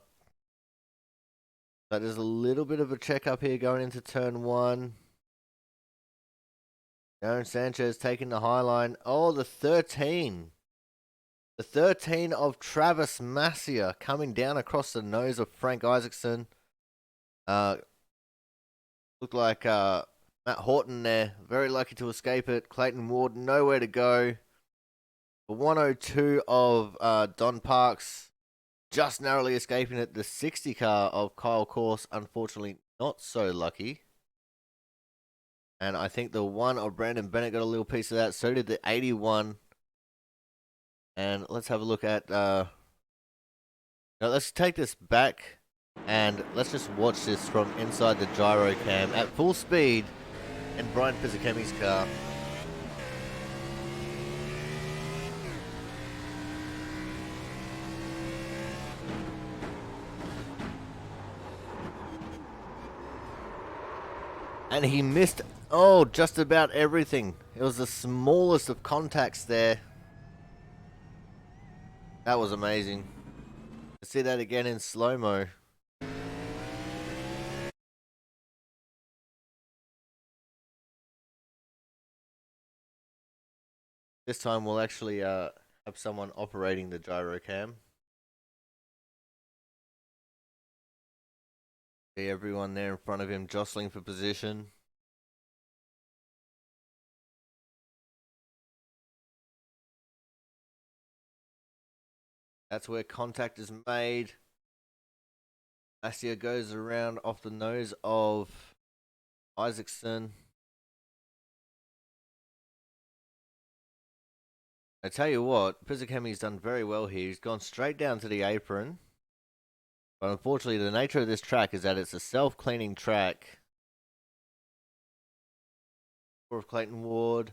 [SPEAKER 1] But there's a little bit of a check up here going into turn 1. Aaron Sanchez taking the high line. Oh, the 13. The 13 of Travis Massia coming down across the nose of Frank Isaacson. Looked like Matt Horton there, very lucky to escape it. Clayton Ward, nowhere to go. The 102 of Don Parks, just narrowly escaping it. The 60 car of Kyle Corse, unfortunately not so lucky. And I think the 1 of Brandon Bennett got a little piece of that. So did the 81. And let's have a look at... now let's take this back. And let's just watch this from inside the gyro cam at full speed in Brian Pizzakemi's car. And he missed, oh, just about everything. It was the smallest of contacts there. That was amazing. Let's see that again in slow-mo. This time we'll actually have someone operating the gyro cam. See everyone there in front of him jostling for position. That's where contact is made. Massia goes around off the nose of Isaacson. I tell you what, Pizzakemi's done very well here. He's gone straight down to the apron. But unfortunately, the nature of this track is that it's a self-cleaning track. Of Clayton Ward.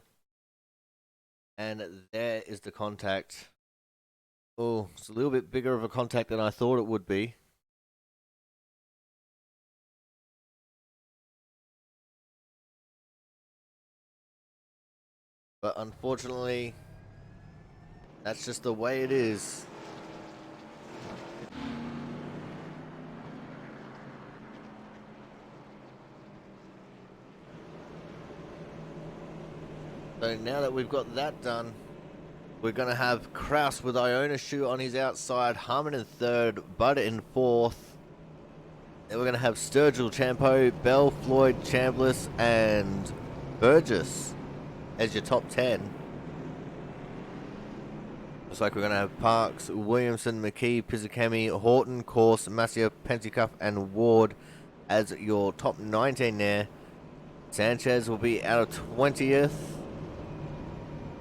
[SPEAKER 1] And there is the contact. Oh, it's a little bit bigger of a contact than I thought it would be. But unfortunately, that's just the way it is. So now that we've got that done, we're going to have Kraus with Iona Shoe on his outside, Harmon in third, Butter in fourth. Then we're going to have Sturgill, Champo, Bell, Floyd, Chambliss, and Burgess as your top 10. Looks like we're going to have Parks, Williamson, McKee, Pizzakemi, Horton, Corse, Massia, Pentecuff, and Ward as your top 19 there. Sanchez will be out of 20th.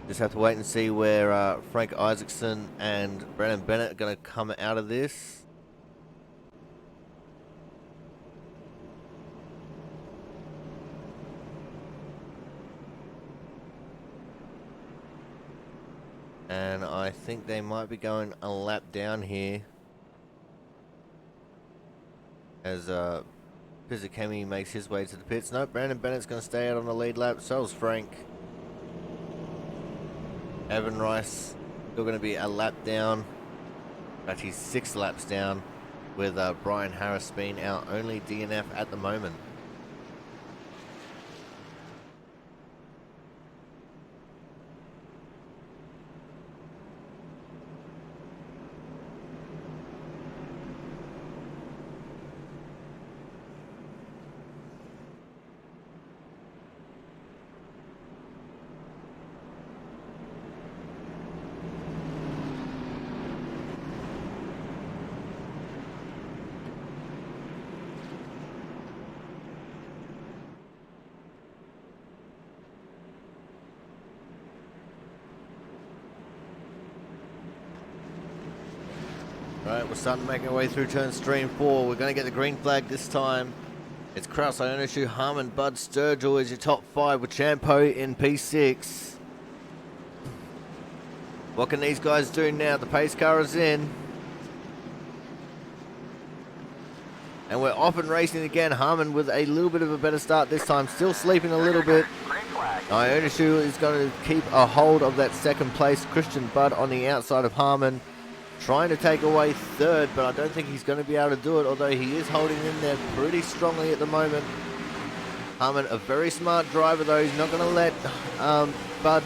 [SPEAKER 1] Just have to wait and see where Frank Isaacson and Brandon Bennett are going to come out of this. And I think they might be going a lap down here as Pizzakemi makes his way to the pits. Nope, Brandon Bennett's going to stay out on the lead lap. So is Frank. Evan Rice still going to be a lap down. In fact, he's 6 laps down with Brian Harris being our only DNF at the moment. Right, we're starting to make our way through turn 3 and 4. We're going to get the green flag this time. It's Kraus, Ionishu, Harmon, Bud, Sturgill is your top 5 with Champo in P6. What can these guys do now? The pace car is in. And we're off and racing again. Harmon with a little bit of a better start this time. Still sleeping a little bit. Ionishu is going to keep a hold of that second place. Christian Bud on the outside of Harmon, trying to take away third, but I don't think he's going to be able to do it, although he is holding in there pretty strongly at the moment. Harmon, a very smart driver though. He's not going to let Bud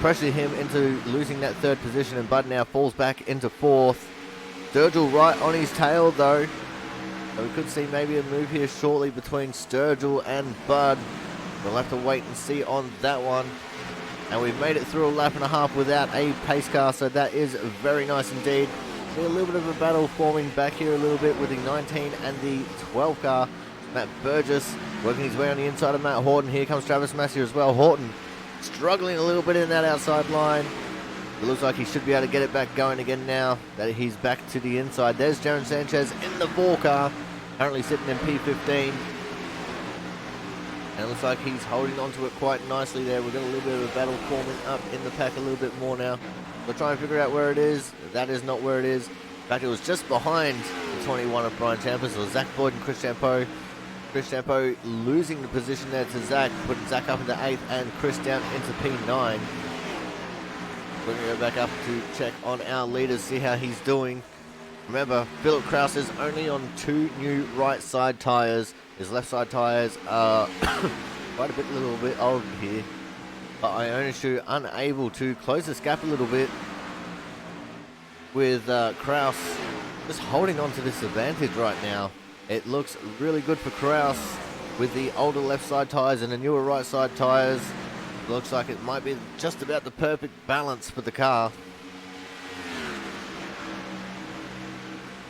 [SPEAKER 1] pressure him into losing that third position, and Bud now falls back into fourth. Sturgill right on his tail though. So we could see maybe a move here shortly between Sturgill and Bud. We'll have to wait and see on that one. And we've made it through a lap and a half without a pace car, so that is very nice indeed. See a little bit of a battle forming back here a little bit with the 19 and the 12 car. Matt Burgess working his way on the inside of Matt Horton. Here comes Travis Massey as well. Horton struggling a little bit in that outside line. It looks like he should be able to get it back going again now that he's back to the inside. There's Jaron Sanchez in the 4 car, currently sitting in P15. And it looks like he's holding onto it quite nicely there. We've got a little bit of a battle forming up in the pack a little bit more now. We'll try and figure out where it is. That is not where it is. In fact, it was just behind the 21 of Brian Champa. So Zach Boyd and Chris Champo. Chris Champo losing the position there to Zach, putting Zach up into 8th and Chris down into P9. We're going to go back up to check on our leaders, see how he's doing. Remember, Philip Kraus is only on 2 new right side tyres. His left side tyres are quite a little bit old here. But Ionishu unable to close this gap a little bit with Kraus just holding on to this advantage right now. It looks really good for Kraus with the older left side tyres and the newer right side tyres. Looks like it might be just about the perfect balance for the car.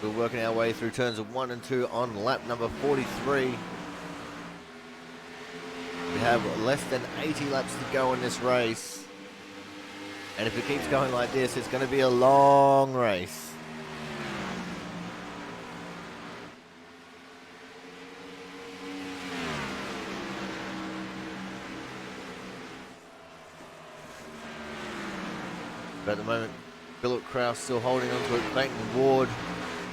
[SPEAKER 1] We're working our way through turns of 1 and 2 on lap number 43. We have less than 80 laps to go in this race. And if it keeps going like this, it's going to be a long race. But at the moment, Philip Kraus still holding on to it. Clayton Ward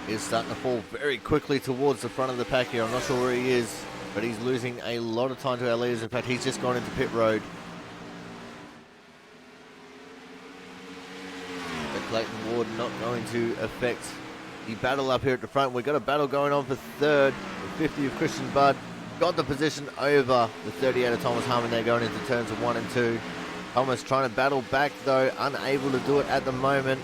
[SPEAKER 1] is starting to fall very quickly towards the front of the pack here. I'm not sure where he is, but he's losing a lot of time to our leaders. In fact, he's just gone into pit road. But Clayton Ward not going to affect the battle up here at the front. We've got a battle going on for third. The 50 of Christian Budd got the position over the 38 of Thomas Harmon there going into turns of 1 and 2. Thomas trying to battle back though, unable to do it at the moment.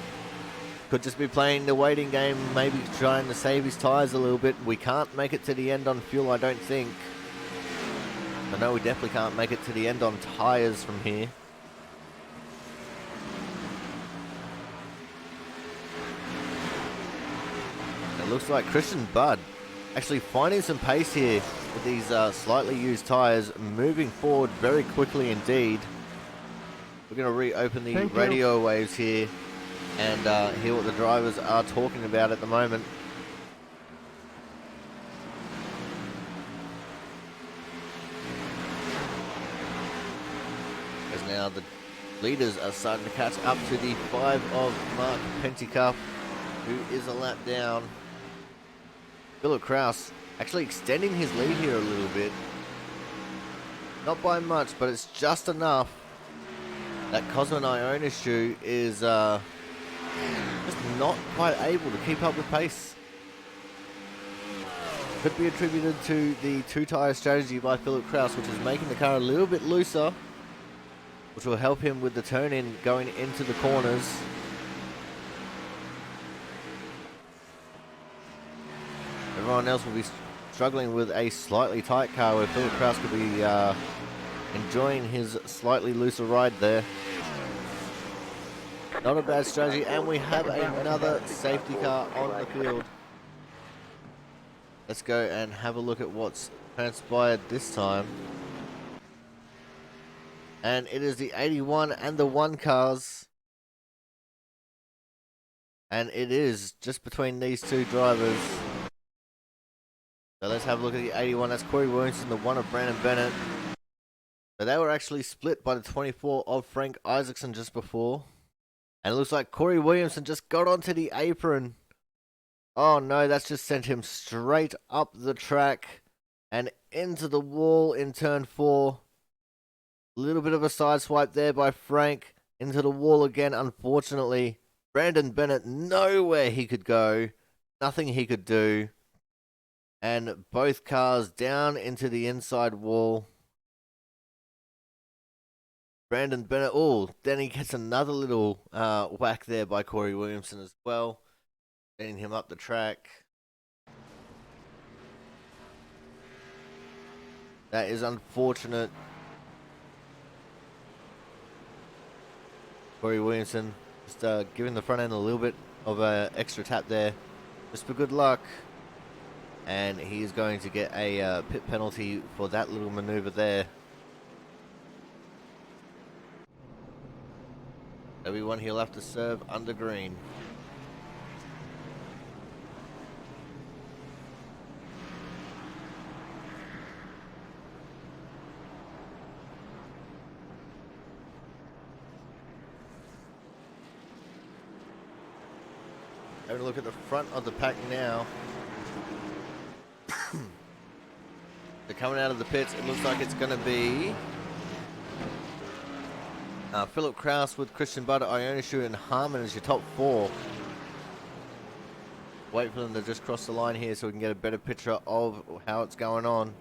[SPEAKER 1] Could just be playing the waiting game, maybe trying to save his tyres a little bit. We can't make it to the end on fuel, I don't think. I know we definitely can't make it to the end on tyres from here. It looks like Christian Budd actually finding some pace here with these slightly used tyres, moving forward very quickly indeed. We're going to reopen the radio waves here and hear what the drivers are talking about at the moment. As now the leaders are starting to catch up to the 5 of Mark Penticup, who is a lap down. Philip Kraus actually extending his lead here a little bit. Not by much, but it's just enough that Cosman Ionishu is just not quite able to keep up with pace. Could be attributed to the 2-tyre strategy by Philip Kraus, which is making the car a little bit looser, which will help him with the turn-in going into the corners. Everyone else will be struggling with a slightly tight car, where Philip Kraus could be enjoying his slightly looser ride there. Not a bad strategy, and we have another safety car on the field. Let's go and have a look at what's transpired this time. And it is the 81 and the 1 cars And it is just between these two drivers. So let's have a look at the 81. That's Corey Williamson, the one of Brandon Bennett. So they were actually split by the 24 of Frank Isaacson just before. And it looks like Corey Williamson just got onto the apron. Oh no, that's just sent him straight up the track and into the wall in turn 4. A little bit of a side swipe there by Frank into the wall again, unfortunately. Brandon Bennett, nowhere he could go, nothing he could do. And both cars down into the inside wall. Brandon Bennett, then he gets another little whack there by Corey Williamson as well. Sending him up the track. That is unfortunate. Corey Williamson just giving the front end a little bit of an extra tap there, just for good luck. And he is going to get a pit penalty for that little maneuver there. That'll be one he'll have to serve under green. Having a look at the front of the pack now. They're coming out of the pits. It looks like it's going to be Philip Kraus with Christian Butter, Ionishu, and Harmon as your top 4. Wait for them to just cross the line here so we can get a better picture of how it's going on.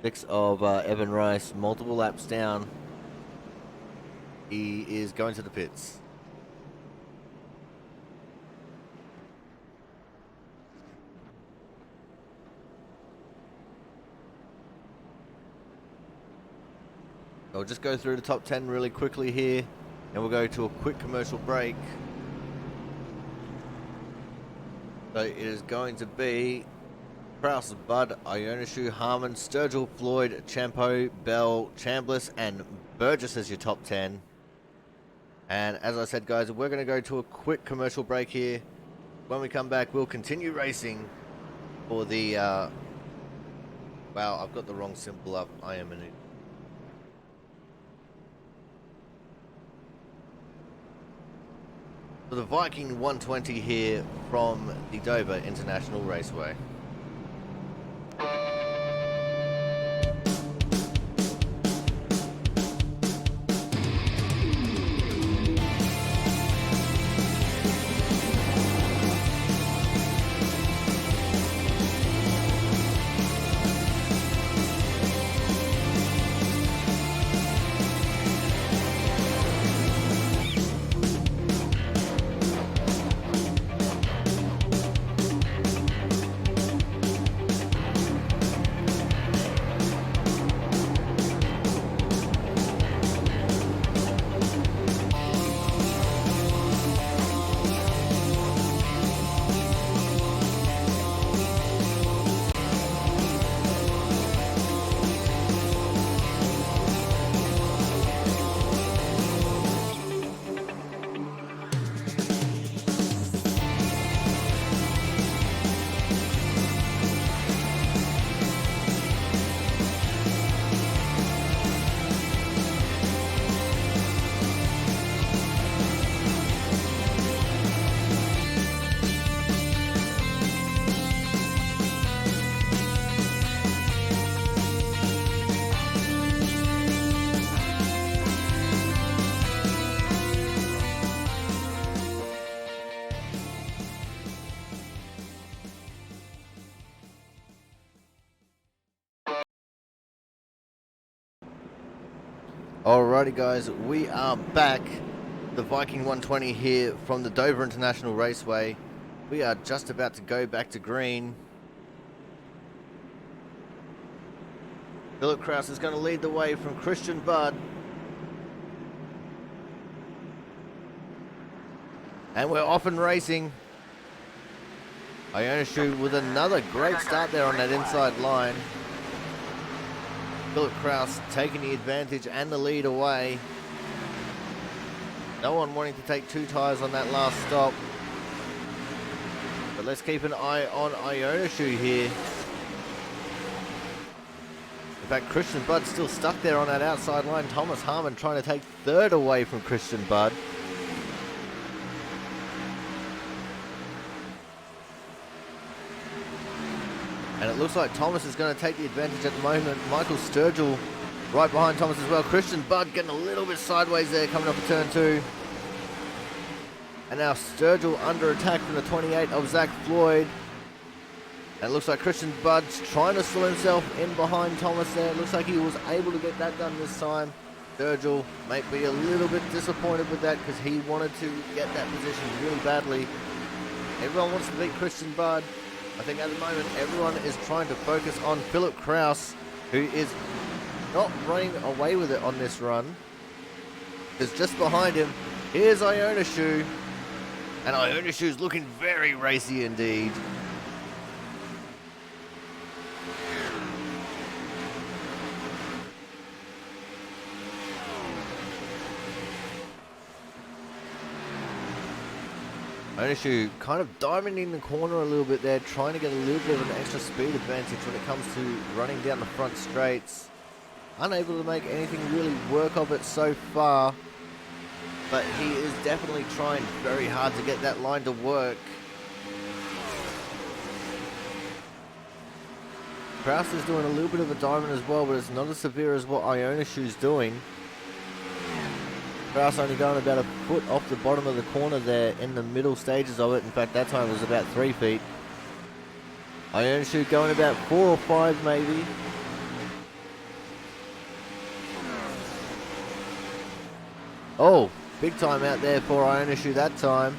[SPEAKER 1] 6 of Evan Rice, multiple laps down. He is going to the pits. I'll just go through the top 10 really quickly here, and we'll go to a quick commercial break. So it is going to be Kraus, Bud, Ionishu, Harmon, Sturgill, Floyd, Champo, Bell, Chambliss, and Burgess as your top 10. And as I said, guys, we're going to go to a quick commercial break here. When we come back, we'll continue racing for the... wow, I've got the wrong symbol up. I am an idiot. For the Viking 120 here from the Dover International Raceway. Alrighty guys, we are back. The Viking 120 here from the Dover International Raceway. We are just about to go back to green. Philip Kraus is going to lead the way from Christian Budd. And we're off and racing. Ionishu with another great start there on that inside line. Philip Kraus taking the advantage and the lead away. No one wanting to take 2 tyres on that last stop. let's keep an eye on Ionishu here. In fact, Christian Budd's still stuck there on that outside line. Thomas Harmon trying to take third away from Christian Budd. And it looks like Thomas is going to take the advantage at the moment. Michael Sturgill right behind Thomas as well. Christian Budd getting a little bit sideways there coming up a turn 2. And now Sturgill under attack from the 28 of Zach Floyd. And it looks like Christian Budd's trying to slow himself in behind Thomas there. It looks like he was able to get that done this time. Sturgill might be a little bit disappointed with that because he wanted to get that position really badly. Everyone wants to beat Christian Budd. I think at the moment everyone is trying to focus on Philip Kraus, who is not running away with it on this run. Because just behind him, here's Ionishu. And Ionishu's looking very racy indeed. Ionishu kind of diamonding the corner a little bit there, trying to get a little bit of an extra speed advantage when it comes to running down the front straights. Unable to make anything really work of it so far, but he is definitely trying very hard to get that line to work. Kraus is doing a little bit of a diamond as well, but it's not as severe as what Ionishu's doing. Kraus only going about a foot off the bottom of the corner there in the middle stages of it. In fact, that time it was about 3 feet. Ionishu going about 4 or 5 maybe. Oh, big time out there for Ionishu that time.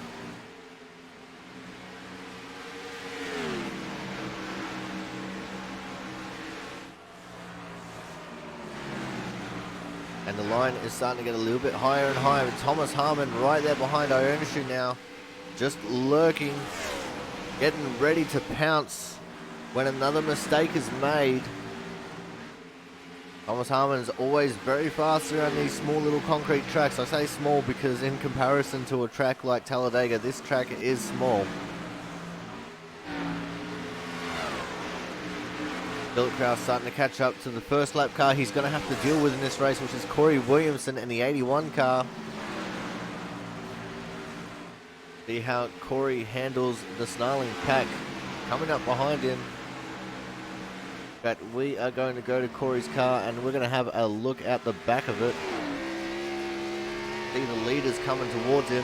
[SPEAKER 1] And the line is starting to get a little bit higher and higher. With Thomas Harmon right there behind Ionishu now. Just lurking. Getting ready to pounce when another mistake is made. Thomas Harmon is always very fast around these small little concrete tracks. I say small because in comparison to a track like Talladega, this track is small. Philip Kraus starting to catch up to the first lap car he's going to have to deal with in this race, which is Corey Williamson in the 81 car. See how Corey handles the snarling pack coming up behind him. But we are going to go to Corey's car and we're going to have a look at the back of it. See the leaders coming towards him.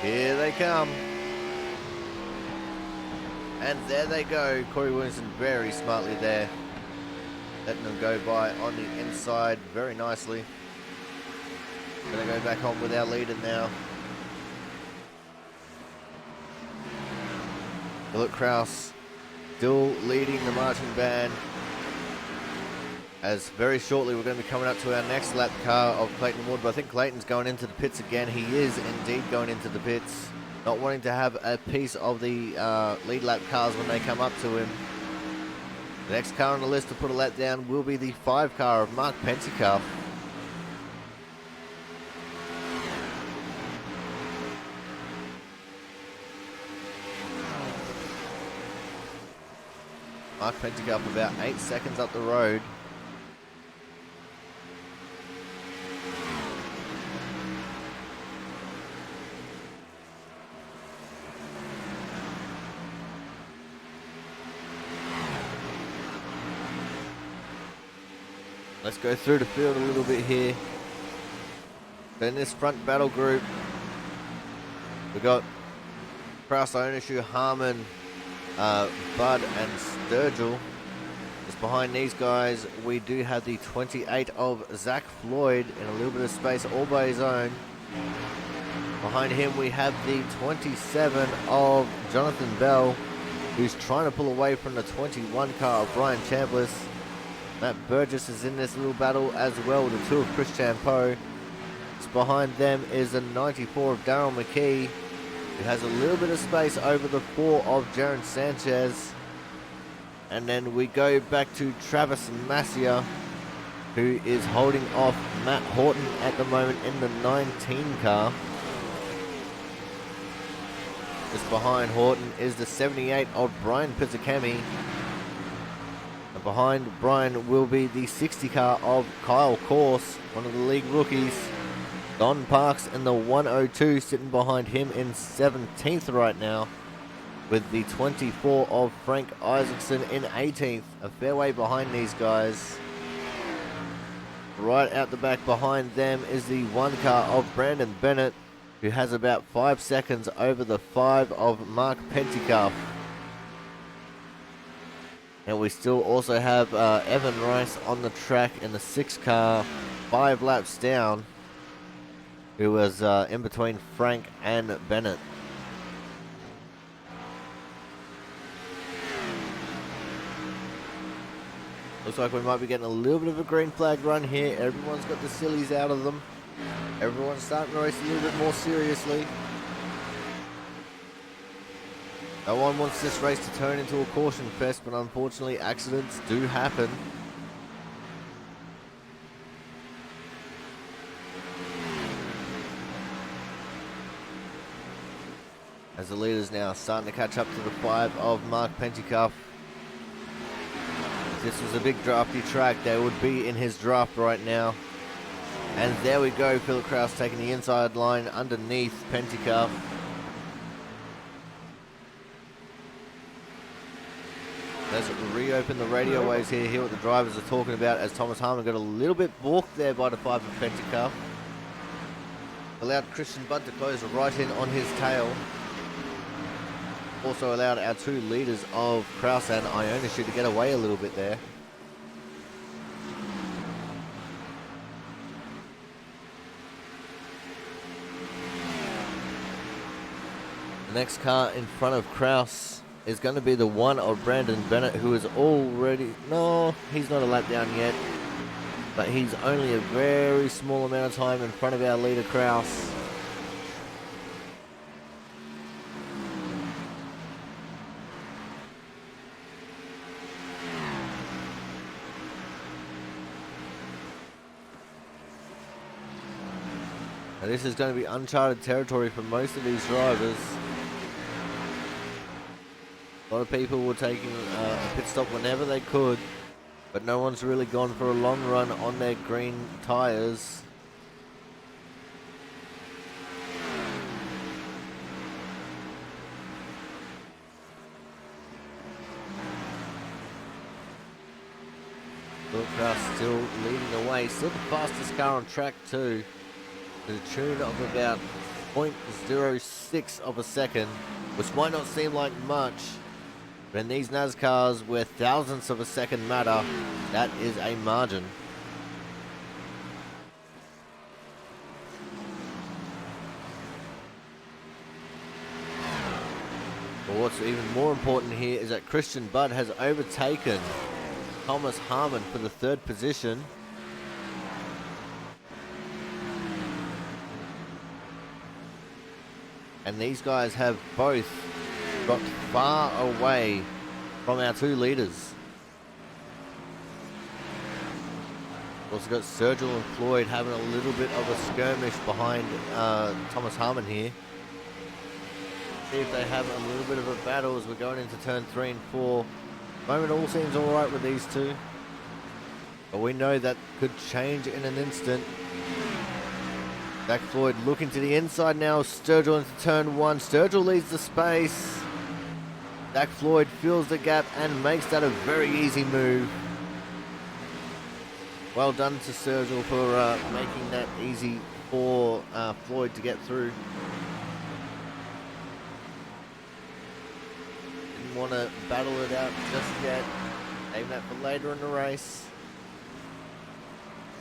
[SPEAKER 1] Here they come. And there they go. Corey Williamson very smartly there. Letting them go by on the inside very nicely. Gonna go back on with our leader now. Philip Kraus still leading the marching band. As very shortly we're going to be coming up to our next lap car of Clayton Wood. But I think Clayton's going into the pits again. He is indeed going into the pits. Not wanting to have a piece of the lead lap cars when they come up to him. The next car on the list to put a lap down will be the 5 car of Mark Pentecoff. Mark Pentecoff about 8 seconds up the road. Let's go through the field a little bit here. In this front battle group, we've got Kraus, Ionishu, Harmon, Bud and Sturgill. Just behind these guys, we do have the 28 of Zach Floyd in a little bit of space all by his own. Behind him, we have the 27 of Jonathan Bell, who's trying to pull away from the 21 car of Brian Chambliss. Matt Burgess is in this little battle as well with the 2 of Chris Champeau. Just behind them is the 94 of Daryl McKee, who has a little bit of space over the 4 of Jaron Sanchez. And then we go back to Travis Massia, who is holding off Matt Horton at the moment in the 19 car. Just behind Horton is the 78 of Brian Pizzicami. And behind Brian will be the 60 car of Kyle Corse, one of the league rookies. Don Parks in the 102 sitting behind him in 17th right now, with the 24 of Frank Isaacson in 18th. A fair way behind these guys. Right out the back behind them is the 1 car of Brandon Bennett, who has about 5 seconds over the 5 of Mark Pentecoff. And we still also have Evan Rice on the track in the 6 car, 5 laps down, who was in between Frank and Bennett. Looks like we might be getting a little bit of a green flag run here. Everyone's got the sillies out of them. Everyone's starting to race a little bit more seriously. No one wants this race to turn into a caution fest, but unfortunately accidents do happen. As the leaders now starting to catch up to the 5 of Mark Pentecoff. If this was a big drafty track, they would be in his draft right now. And there we go, Philip Kraus taking the inside line underneath Pentecoff. Let's reopen the radio waves here, hear what the drivers are talking about, as Thomas Harmon got a little bit balked there by the 5 of Pentecoff. Allowed Christian Budd to close right in on his tail. Also allowed our 2 leaders of Kraus and Ionishu to get away a little bit there. The next car in front of Kraus is going to be the 1 of Brandon Bennett, who is already... No, he's not a lap down yet. But he's only a very small amount of time in front of our leader, Kraus. Now this is going to be uncharted territory for most of these drivers. A lot of people were taking a pit stop whenever they could, but no one's really gone for a long run on their green tyres. Phil Kraus still leading the way, still the fastest car on track too, to the tune of about 0.06 of a second, which might not seem like much, but in these NASCARs where thousandths of a second matter, that is a margin. But what's even more important here is that Christian Budd has overtaken Thomas Harmon for the 3rd position. And these guys have both got far away from our 2 leaders. We've also got Sergio and Floyd having a little bit of a skirmish behind Thomas Harmon here. See if they have a little bit of a battle as we're going into turn 3 and 4. Moment all seems alright with these 2. But we know that could change in an instant. Zach Floyd looking to the inside now. Sturgill into turn 1. Sturgill leads the space. Zach Floyd fills the gap and makes that a very easy move. Well done to Sturgill for making that easy for Floyd to get through. Didn't want to battle it out just yet. Aim that for later in the race.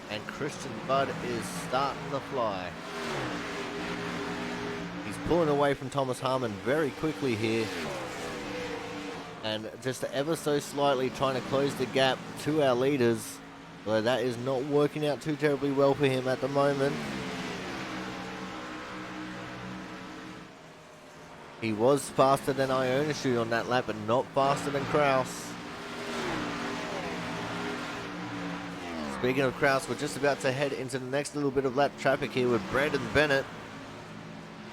[SPEAKER 1] And Christian Budd is starting to fly. He's pulling away from Thomas Harmon very quickly here. And just ever so slightly trying to close the gap to our leaders. Although that is not working out too terribly well for him at the moment. He was faster than Ionishu on that lap, but not faster than Kraus. Speaking of Kraus, we're just about to head into the next little bit of lap traffic here with Brandon Bennett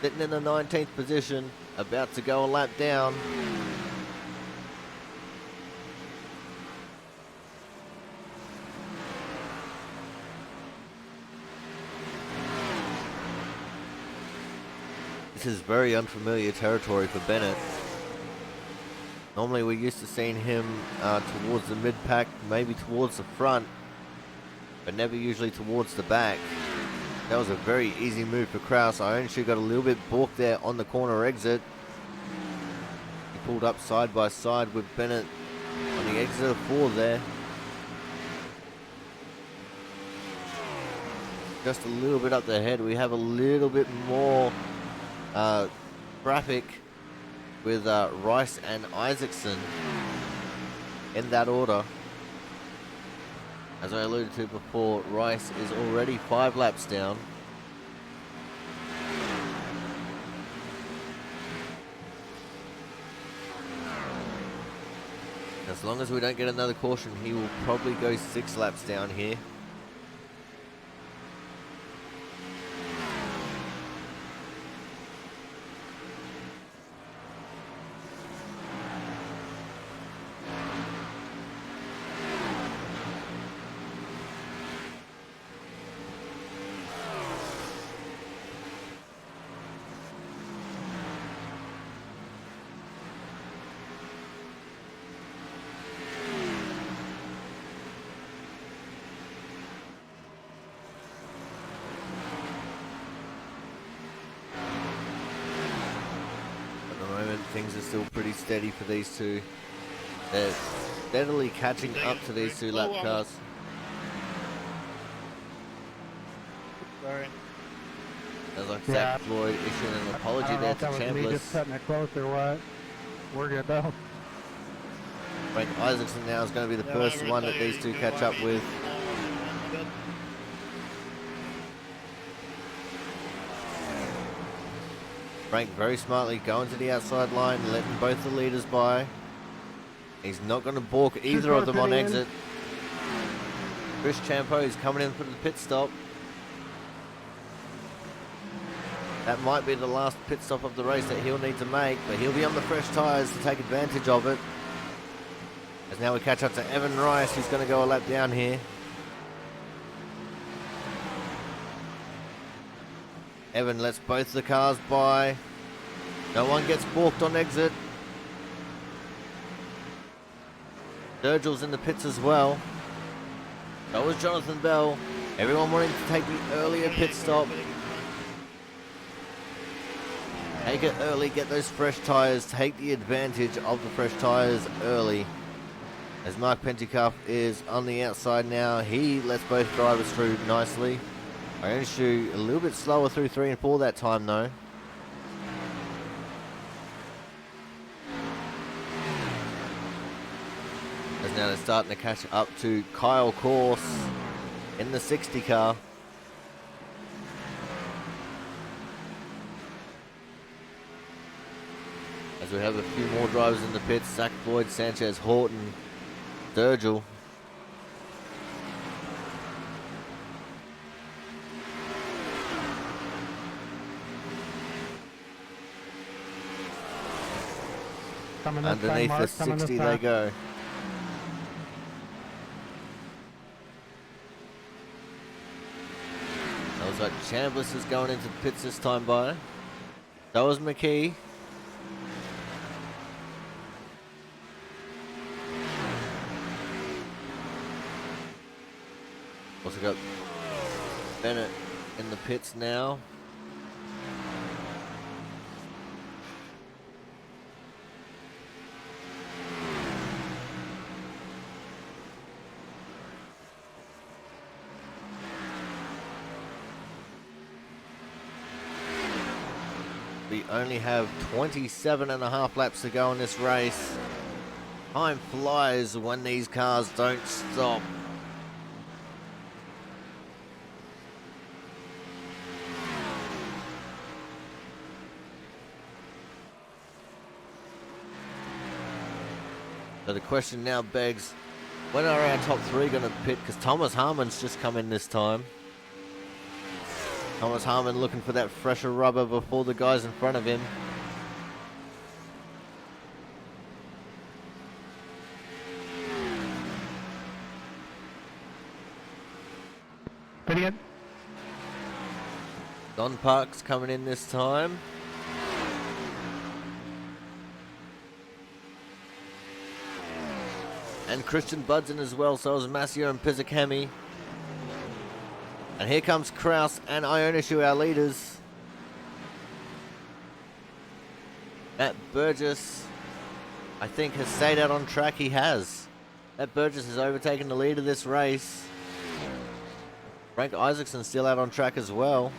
[SPEAKER 1] sitting in the 19th position, about to go a lap down. This is very unfamiliar territory for Bennett. Normally we're used to seeing him towards the mid-pack, maybe towards the front, but never usually towards the back. That was a very easy move for Kraus. I actually got a little bit balked there on the corner exit. He pulled up side by side with Bennett on the exit of 4 there. Just a little bit up the head. We have a little bit more traffic with Rice and Isaacson in that order. As I alluded to before, Rice is already 5 laps down. As long as we don't get another caution, he will probably go 6 laps down here. Things are still pretty steady for these two. They're steadily catching up to these 2 lap cars.
[SPEAKER 4] Sorry.
[SPEAKER 1] As like Zach Floyd issuing an apology there to Chambliss.
[SPEAKER 3] Just cutting it close or what? We're good though.
[SPEAKER 1] Frank Isaacson now is going to be the first one that these 2 catch up with. Frank very smartly going to the outside line, letting both the leaders by. He's not going to balk either of them on exit. Chris Champo is coming in for the pit stop. That might be the last pit stop of the race that he'll need to make, but he'll be on the fresh tyres to take advantage of it. As now we catch up to Evan Rice, who's going to go a lap down here. Evan lets both the cars by. No one gets balked on exit. Sturgill's in the pits as well. So was Jonathan Bell. Everyone wanting to take the earlier pit stop. Take it early, get those fresh tyres, take the advantage of the fresh tyres early. As Mark Pentecoff is on the outside now, he lets both drivers through nicely. Ionishu a little bit slower through 3 and 4 that time though. As now they're starting to catch up to Kyle Corse in the 60 car. As we have a few more drivers in the pits, Zach Floyd, Sanchez, Horton, Sturgill. Underneath the 60 they go. That was like Chambliss is going into the pits this time by. That was McKee. Also got Bennett in the pits now. We only have 27.5 laps to go in this race. Time flies when these cars don't stop. So the question now begs, when are our top three going to pit? Because Thomas Harmon's just come in this time. Thomas Harmon looking for that fresher rubber before the guys in front of him.
[SPEAKER 3] Pretty good.
[SPEAKER 1] Don Park's coming in this time. And Christian Budd's in as well, so is Masio and Pizzacami. And here comes Kraus and Ionishu, our leaders. Matt Burgess, I think, has stayed out on track. He has. Matt Burgess has overtaken the lead of this race. Frank Isaacson still out on track as well.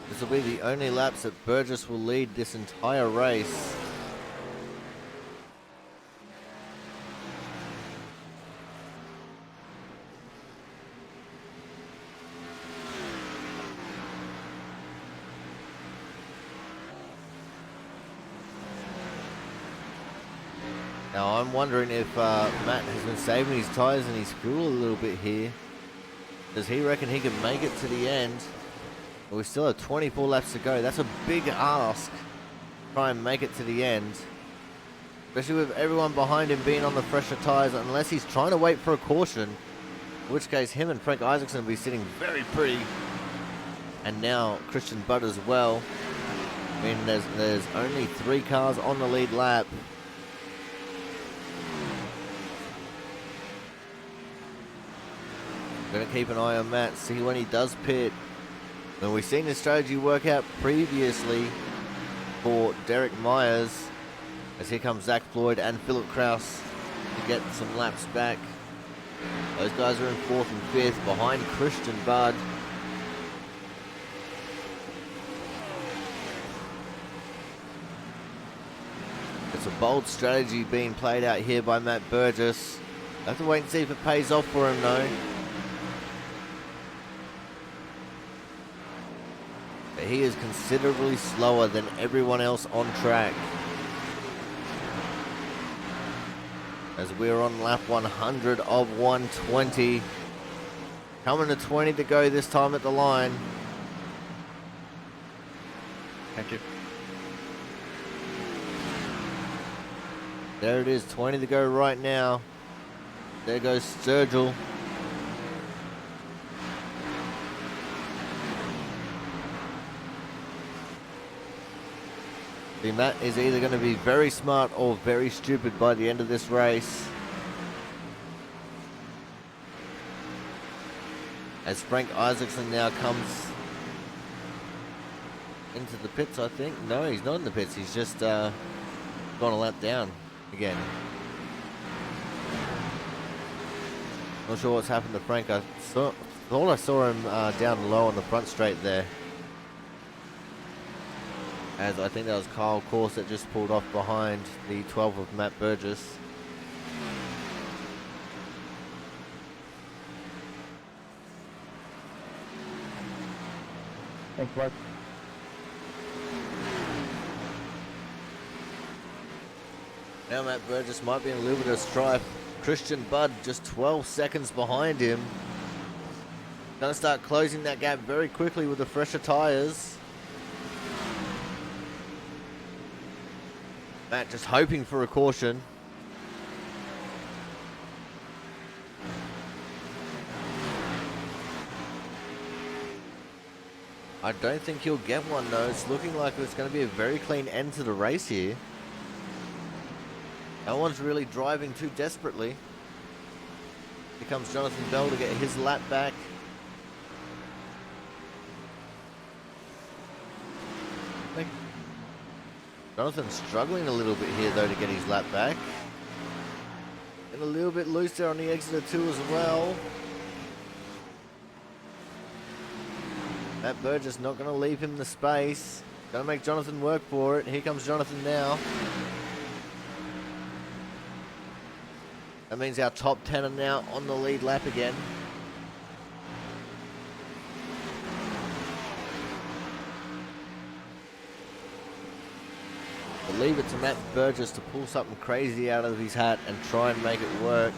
[SPEAKER 1] This will be the only laps that Burgess will lead this entire race. Now I'm wondering if Matt has been saving his tyres and his fuel a little bit here. Does he reckon he can make it to the end? But we still have 24 laps to go. That's a big ask. Try and make it to the end. Especially with everyone behind him being on the fresher tyres, unless he's trying to wait for a caution. In which case him and Frank Isaacson will be sitting very pretty. And now Christian Budd as well. I mean, there's only 3 cars on the lead lap. Gonna keep an eye on Matt, see when he does pit. And we've seen this strategy work out previously for Derek Myers, as here comes Zach Floyd and Philip Kraus to get some laps back. Those guys are in 4th and 5th behind Christian Budd. It's a bold strategy being played out here by Matt Burgess. Have to wait and see if it pays off for him though. But he is considerably slower than everyone else on track. As we're on lap 100 of 120. Coming to 20 to go this time at the line.
[SPEAKER 4] Thank you.
[SPEAKER 1] There it is, 20 to go right now. There goes Sturgill. Matt is either going to be very smart or very stupid by the end of this race. As Frank Isaacson now comes into the pits, I think. No, he's not in the pits. He's just gone a lap down again. Not sure what's happened to Frank. I thought I saw him down low on the front straight there. As I think that was Kyle Corse that just pulled off behind the 12 of Matt Burgess.
[SPEAKER 3] Thanks, Mark.
[SPEAKER 1] Now Matt Burgess might be in a little bit of strife. Christian Budd just 12 seconds behind him. Gonna start closing that gap very quickly with the fresher tyres. Matt just hoping for a caution. I don't think he'll get one though. It's looking like it's going to be a very clean end to the race here. No one's really driving too desperately. Here comes Jonathan Bell to get his lap back. Jonathan's struggling a little bit here though to get his lap back. And a little bit loose there on the exit of 2 as well. Matt Burgess not going to leave him the space. Going to make Jonathan work for it. Here comes Jonathan now. That means our top 10 are now on the lead lap again. But leave it to Matt Burgess to pull something crazy out of his hat and try and make it work.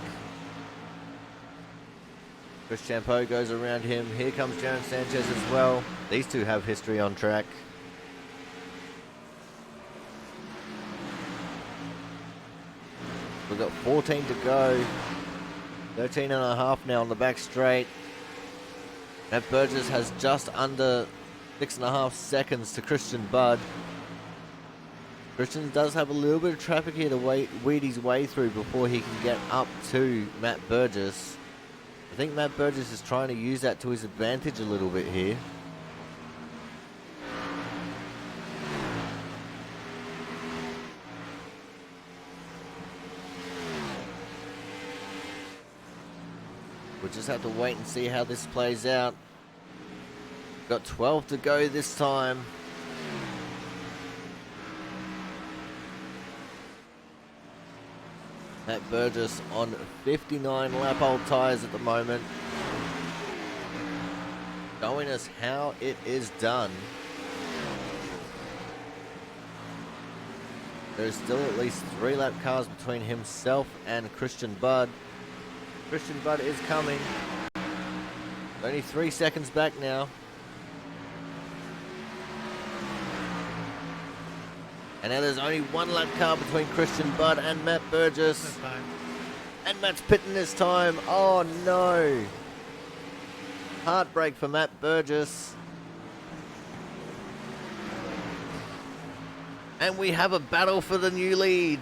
[SPEAKER 1] Chris Champeau goes around him. Here comes Jaron Sanchez as well. These two have history on track. We've got 14 to go. 13 and a half now on the back straight. Matt Burgess has just under 6.5 seconds to Christian Budd. Christian does have a little bit of traffic here to weed his way through before he can get up to Matt Burgess. I think Matt Burgess is trying to use that to his advantage a little bit here. We'll just have to wait and see how this plays out. Got 12 to go this time. Matt Burgess on 59 lap old tyres at the moment. Showing us how it is done. There's still at least 3 lap cars between himself and Christian Budd. Christian Budd is coming. Only 3 seconds back now. And now there's only 1 lap car between Christian Budd and Matt Burgess. And Matt's pitting this time. Oh no. Heartbreak for Matt Burgess. And we have a battle for the new lead.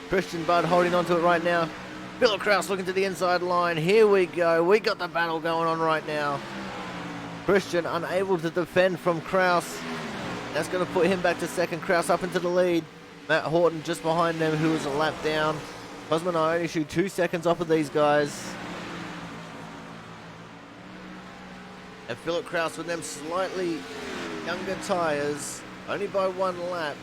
[SPEAKER 1] Christian Budd holding on to it right now. Philip Kraus looking to the inside line. Here we go. We got the battle going on right now. Christian unable to defend from Kraus. That's going to put him back to second. Kraus up into the lead. Matt Horton just behind them, who is a lap down. Cosman Ionescu 2 seconds off of these guys. And Philip Kraus with them slightly younger tyres, only by 1 lap.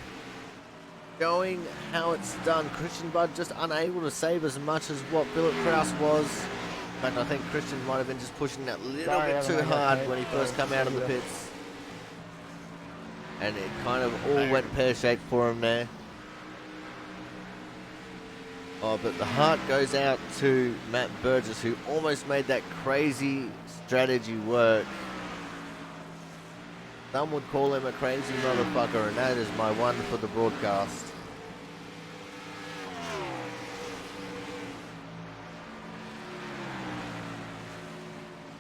[SPEAKER 1] Showing how it's done. Christian Budd just unable to save as much as what Philip Kraus was. In fact, I think Christian might have been just pushing that little bit too hard when he first came out of the pits. And it kind of all went pear-shaped for him there. Oh, but the heart goes out to Matt Burgess, who almost made that crazy strategy work. Some would call him a crazy motherfucker, and that is my one for the broadcast.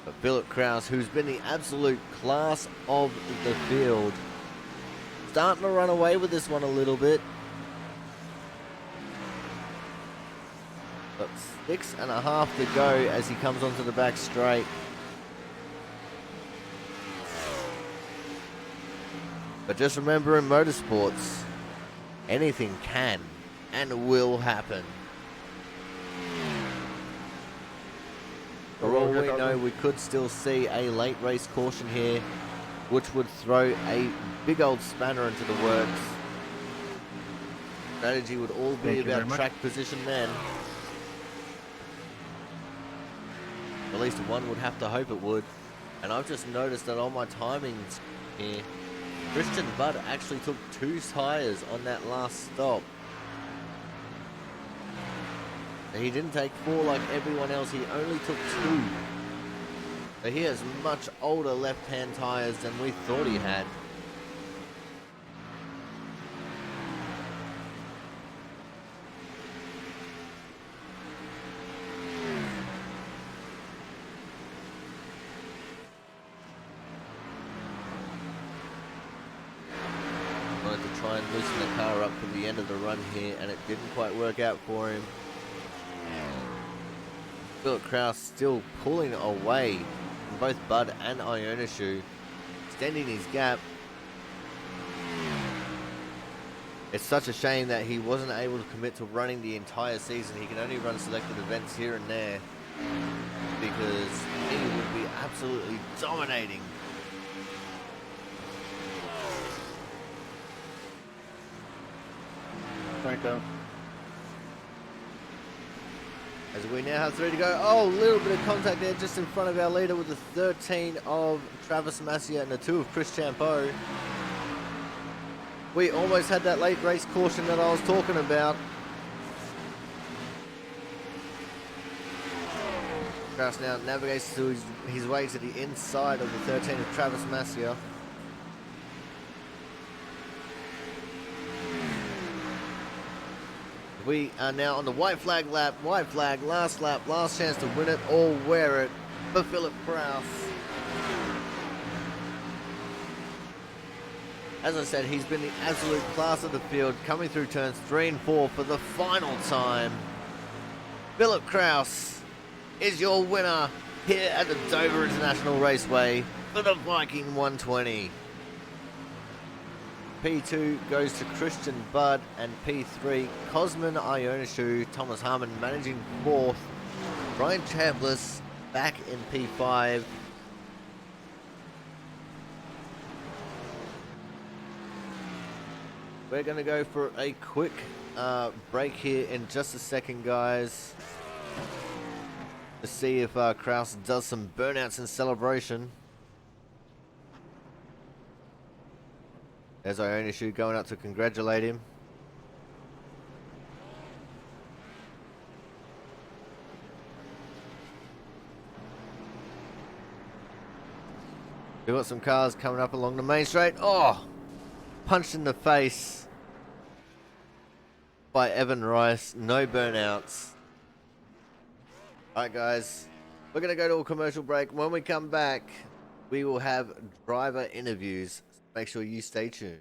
[SPEAKER 1] But Philip Kraus, who's been the absolute class of the field, starting to run away with this one a little bit. But 6.5 to go as he comes onto the back straight. But just remember, in motorsports, anything can and will happen. For all we know, we could still see a late race caution here, which would throw a big old spanner into the works. Strategy would all be about track position then. At least one would have to hope it would. And I've just noticed that on my timings here, Christian Budd actually took 2 tyres on that last stop. He didn't take 4 like everyone else, he only took 2. So he has much older left-hand tyres than we thought he had. Wanted to try and loosen the car up for the end of the run here, and it didn't quite work out for him. Philip Kraus still pulling away from both Budd and Ionescu, extending his gap. It's such a shame that he wasn't able to commit to running the entire season. He can only run selected events here and there because he would be absolutely dominating. As we now have 3 to go. Oh, a little bit of contact there just in front of our leader with the 13 of Travis Masia and the 2 of Chris Champeau. We almost had that late race caution that I was talking about. Kraus now navigates to his way to the inside of the 13 of Travis Masia. We are now on the white flag lap, last lap, last chance to win it or wear it for Philip Kraus. As I said, he's been the absolute class of the field, coming through turns 3 and 4 for the final time. Philip Kraus is your winner here at the Dover International Raceway for the Viking 120. P2 goes to Christian Budd, and P3 Cosmin Ionishu. Thomas Harmon managing 4th. Brian Chambliss back in P5. We're going to go for a quick break here in just a second, guys, to see if Kraus does some burnouts in celebration. There's Ionishu going up to congratulate him. We've got some cars coming up along the main straight. Oh! Punched in the face by Evan Rice. No burnouts. Alright, guys. We're going to go to a commercial break. When we come back, we will have driver interviews. Make sure you stay tuned.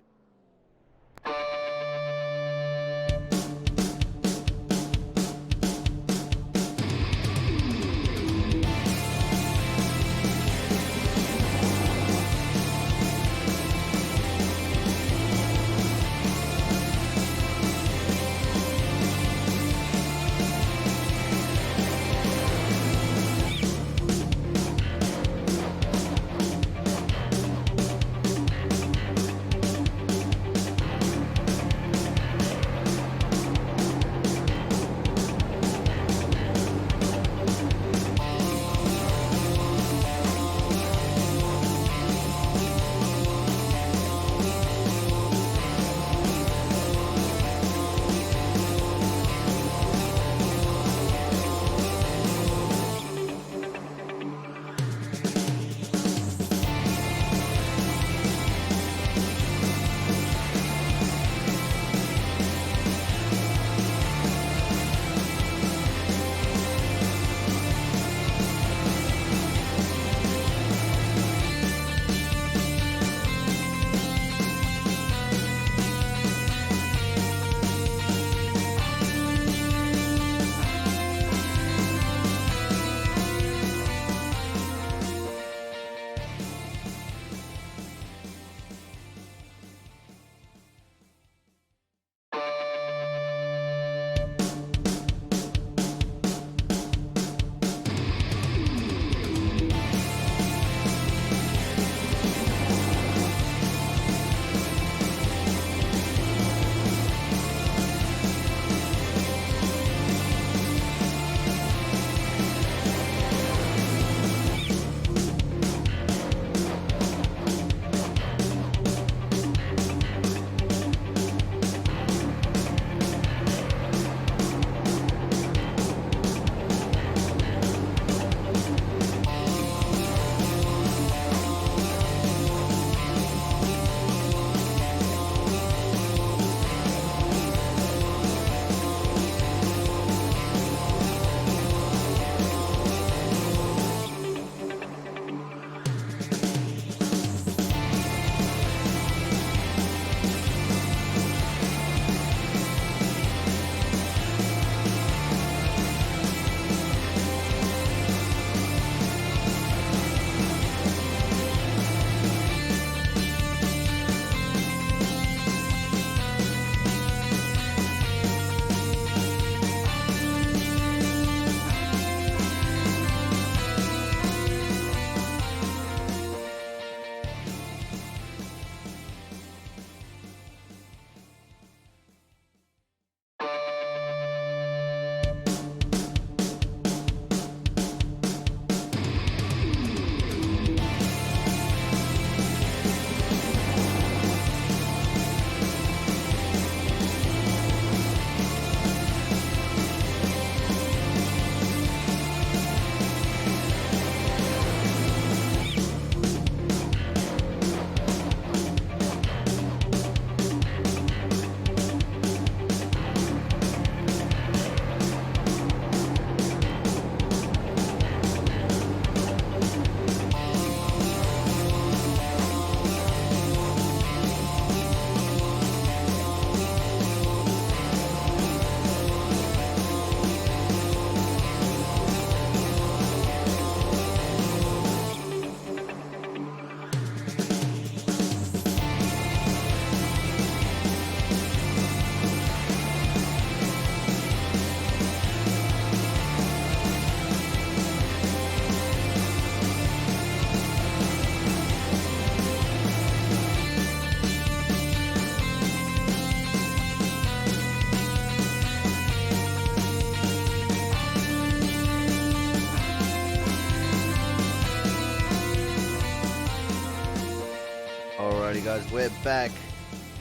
[SPEAKER 1] guys, we're back,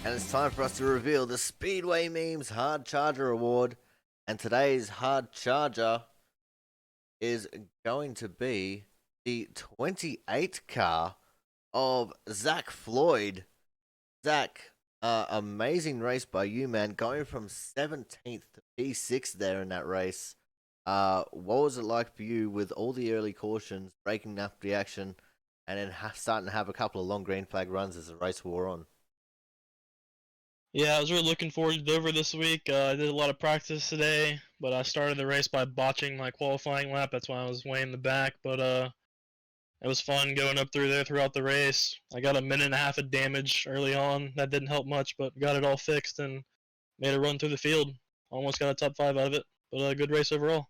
[SPEAKER 1] and it's time for us to reveal the Speedway Memes Hard Charger Award. And today's Hard Charger is going to be the 28 car of Zach Floyd. Zach, amazing race by you, man, going from 17th to P6 there in that race. What was it like for you with all the early cautions, breaking up the action, and then starting to have a couple of long green flag runs as the race wore on?
[SPEAKER 4] Yeah, I was really looking forward to Dover this week. I did a lot of practice today, but I started the race by botching my qualifying lap. That's why I was way in the back. But it was fun going up through there throughout the race. I got a minute and a half of damage early on. That didn't help much, but got it all fixed and made a run through the field. Almost got a top 5 out of it, but a good race overall.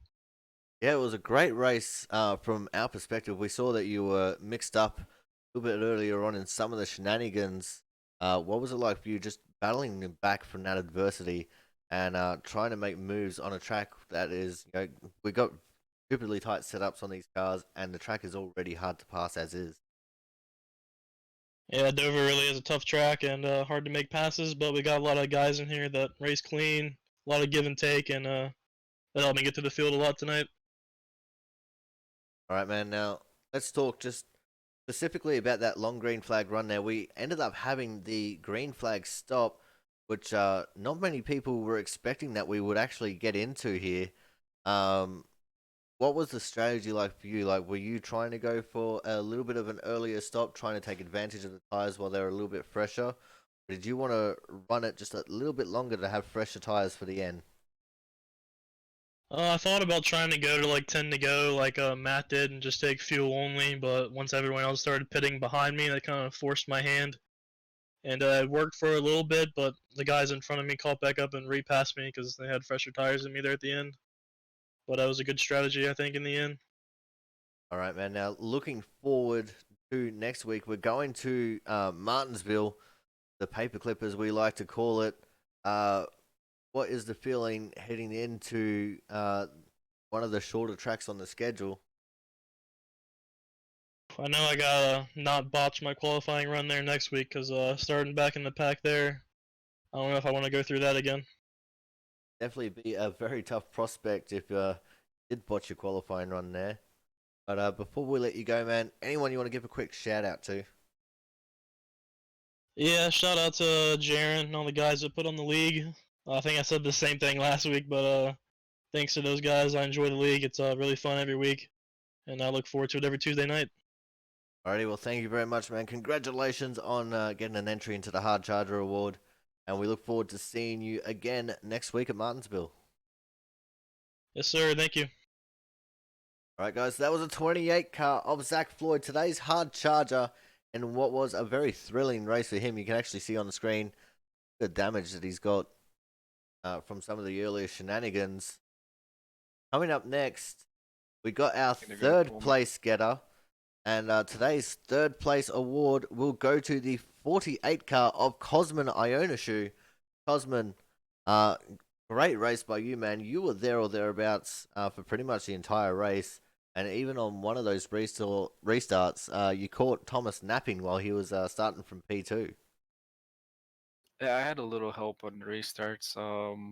[SPEAKER 1] Yeah, it was a great race from our perspective. We saw that you were mixed up a little bit earlier on in some of the shenanigans. What was it like for you just battling back from that adversity and trying to make moves on a track that is, we got stupidly tight setups on these cars and the track is already hard to pass as is.
[SPEAKER 4] Yeah, Dover really is a tough track and hard to make passes, but we got a lot of guys in here that race clean, a lot of give and take, and that helped me get to the field a lot tonight.
[SPEAKER 1] All right, man. Now let's talk just specifically about that long green flag run there. We ended up having the green flag stop, which not many people were expecting that we would actually get into here. Um, what was the strategy like for you? Like, were you trying to go for a little bit of an earlier stop, trying to take advantage of the tires while they're a little bit fresher? Or did you want to run it just a little bit longer to have fresher tires for the end?
[SPEAKER 4] I thought about trying to go to like 10 to go, like Matt did, and just take fuel only. But once everyone else started pitting behind me, that kind of forced my hand. And it worked for a little bit, but the guys in front of me caught back up and repassed me because they had fresher tires than me there at the end. But that was a good strategy, I think, in the end.
[SPEAKER 1] All right, man. Now, looking forward to next week, we're going to Martinsville, the paperclip as we like to call it. What is the feeling heading into one of the shorter tracks on the schedule?
[SPEAKER 4] I know I gotta not botch my qualifying run there next week because starting back in the pack there, I don't know if I want to go through that again.
[SPEAKER 1] Definitely be a very tough prospect if did botch your qualifying run there. But before we let you go, man, anyone you want to give a quick shout out to?
[SPEAKER 4] Yeah, shout out to Jaren and all the guys that put on the league. I think I said the same thing last week, but thanks to those guys, I enjoy the league. It's really fun every week, and I look forward to it every Tuesday night.
[SPEAKER 1] Alrighty, well, thank you very much, man. Congratulations on getting an entry into the Hard Charger Award, and we look forward to seeing you again next week at Martinsville.
[SPEAKER 4] Yes, sir. Thank you.
[SPEAKER 1] Alright, guys, that was a 28 car of Zach Floyd, today's Hard Charger, and what was a very thrilling race for him. You can actually see on the screen the damage that he's got from some of the earlier shenanigans. Coming up next, we got our third place getter, and today's third place award will go to the 48 car of Cosman Ionishu. Cosman, great race by you, man. You were there or thereabouts for pretty much the entire race, and even on one of those restarts, you caught Thomas napping while he was starting from P2.
[SPEAKER 5] Yeah, I had a little help on restarts.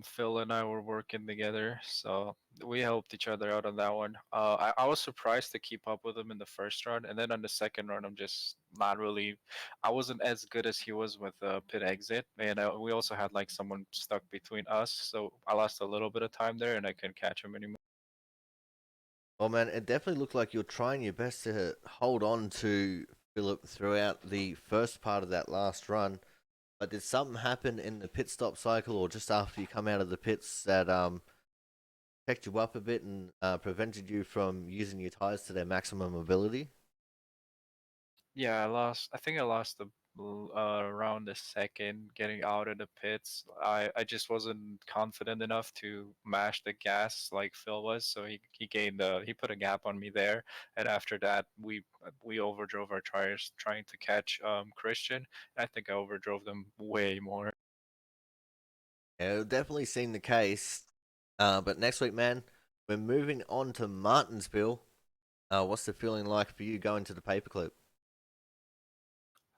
[SPEAKER 5] Phil and I were working together, so we helped each other out on that one. I was surprised to keep up with him in the first run, and then on the second run, I'm just not really. I wasn't as good as he was with pit exit, and we also had like someone stuck between us, so I lost a little bit of time there, and I couldn't catch him anymore.
[SPEAKER 1] Well, man, it definitely looked like you're trying your best to hold on to Philip throughout the first part of that last run. But did something happen in the pit stop cycle or just after you come out of the pits that checked you up a bit and prevented you from using your tires to their maximum ability?
[SPEAKER 5] Yeah, I lost. I think I lost around the second getting out of the pits. I just wasn't confident enough to mash the gas like Phil was, so he gained he put a gap on me there, and after that we overdrove our tires trying to catch Christian. I think I overdrove them way more.
[SPEAKER 1] Yeah, it definitely seemed the case. But next week, man, we're moving on to Martinsville. What's the feeling like for you going to the paperclip?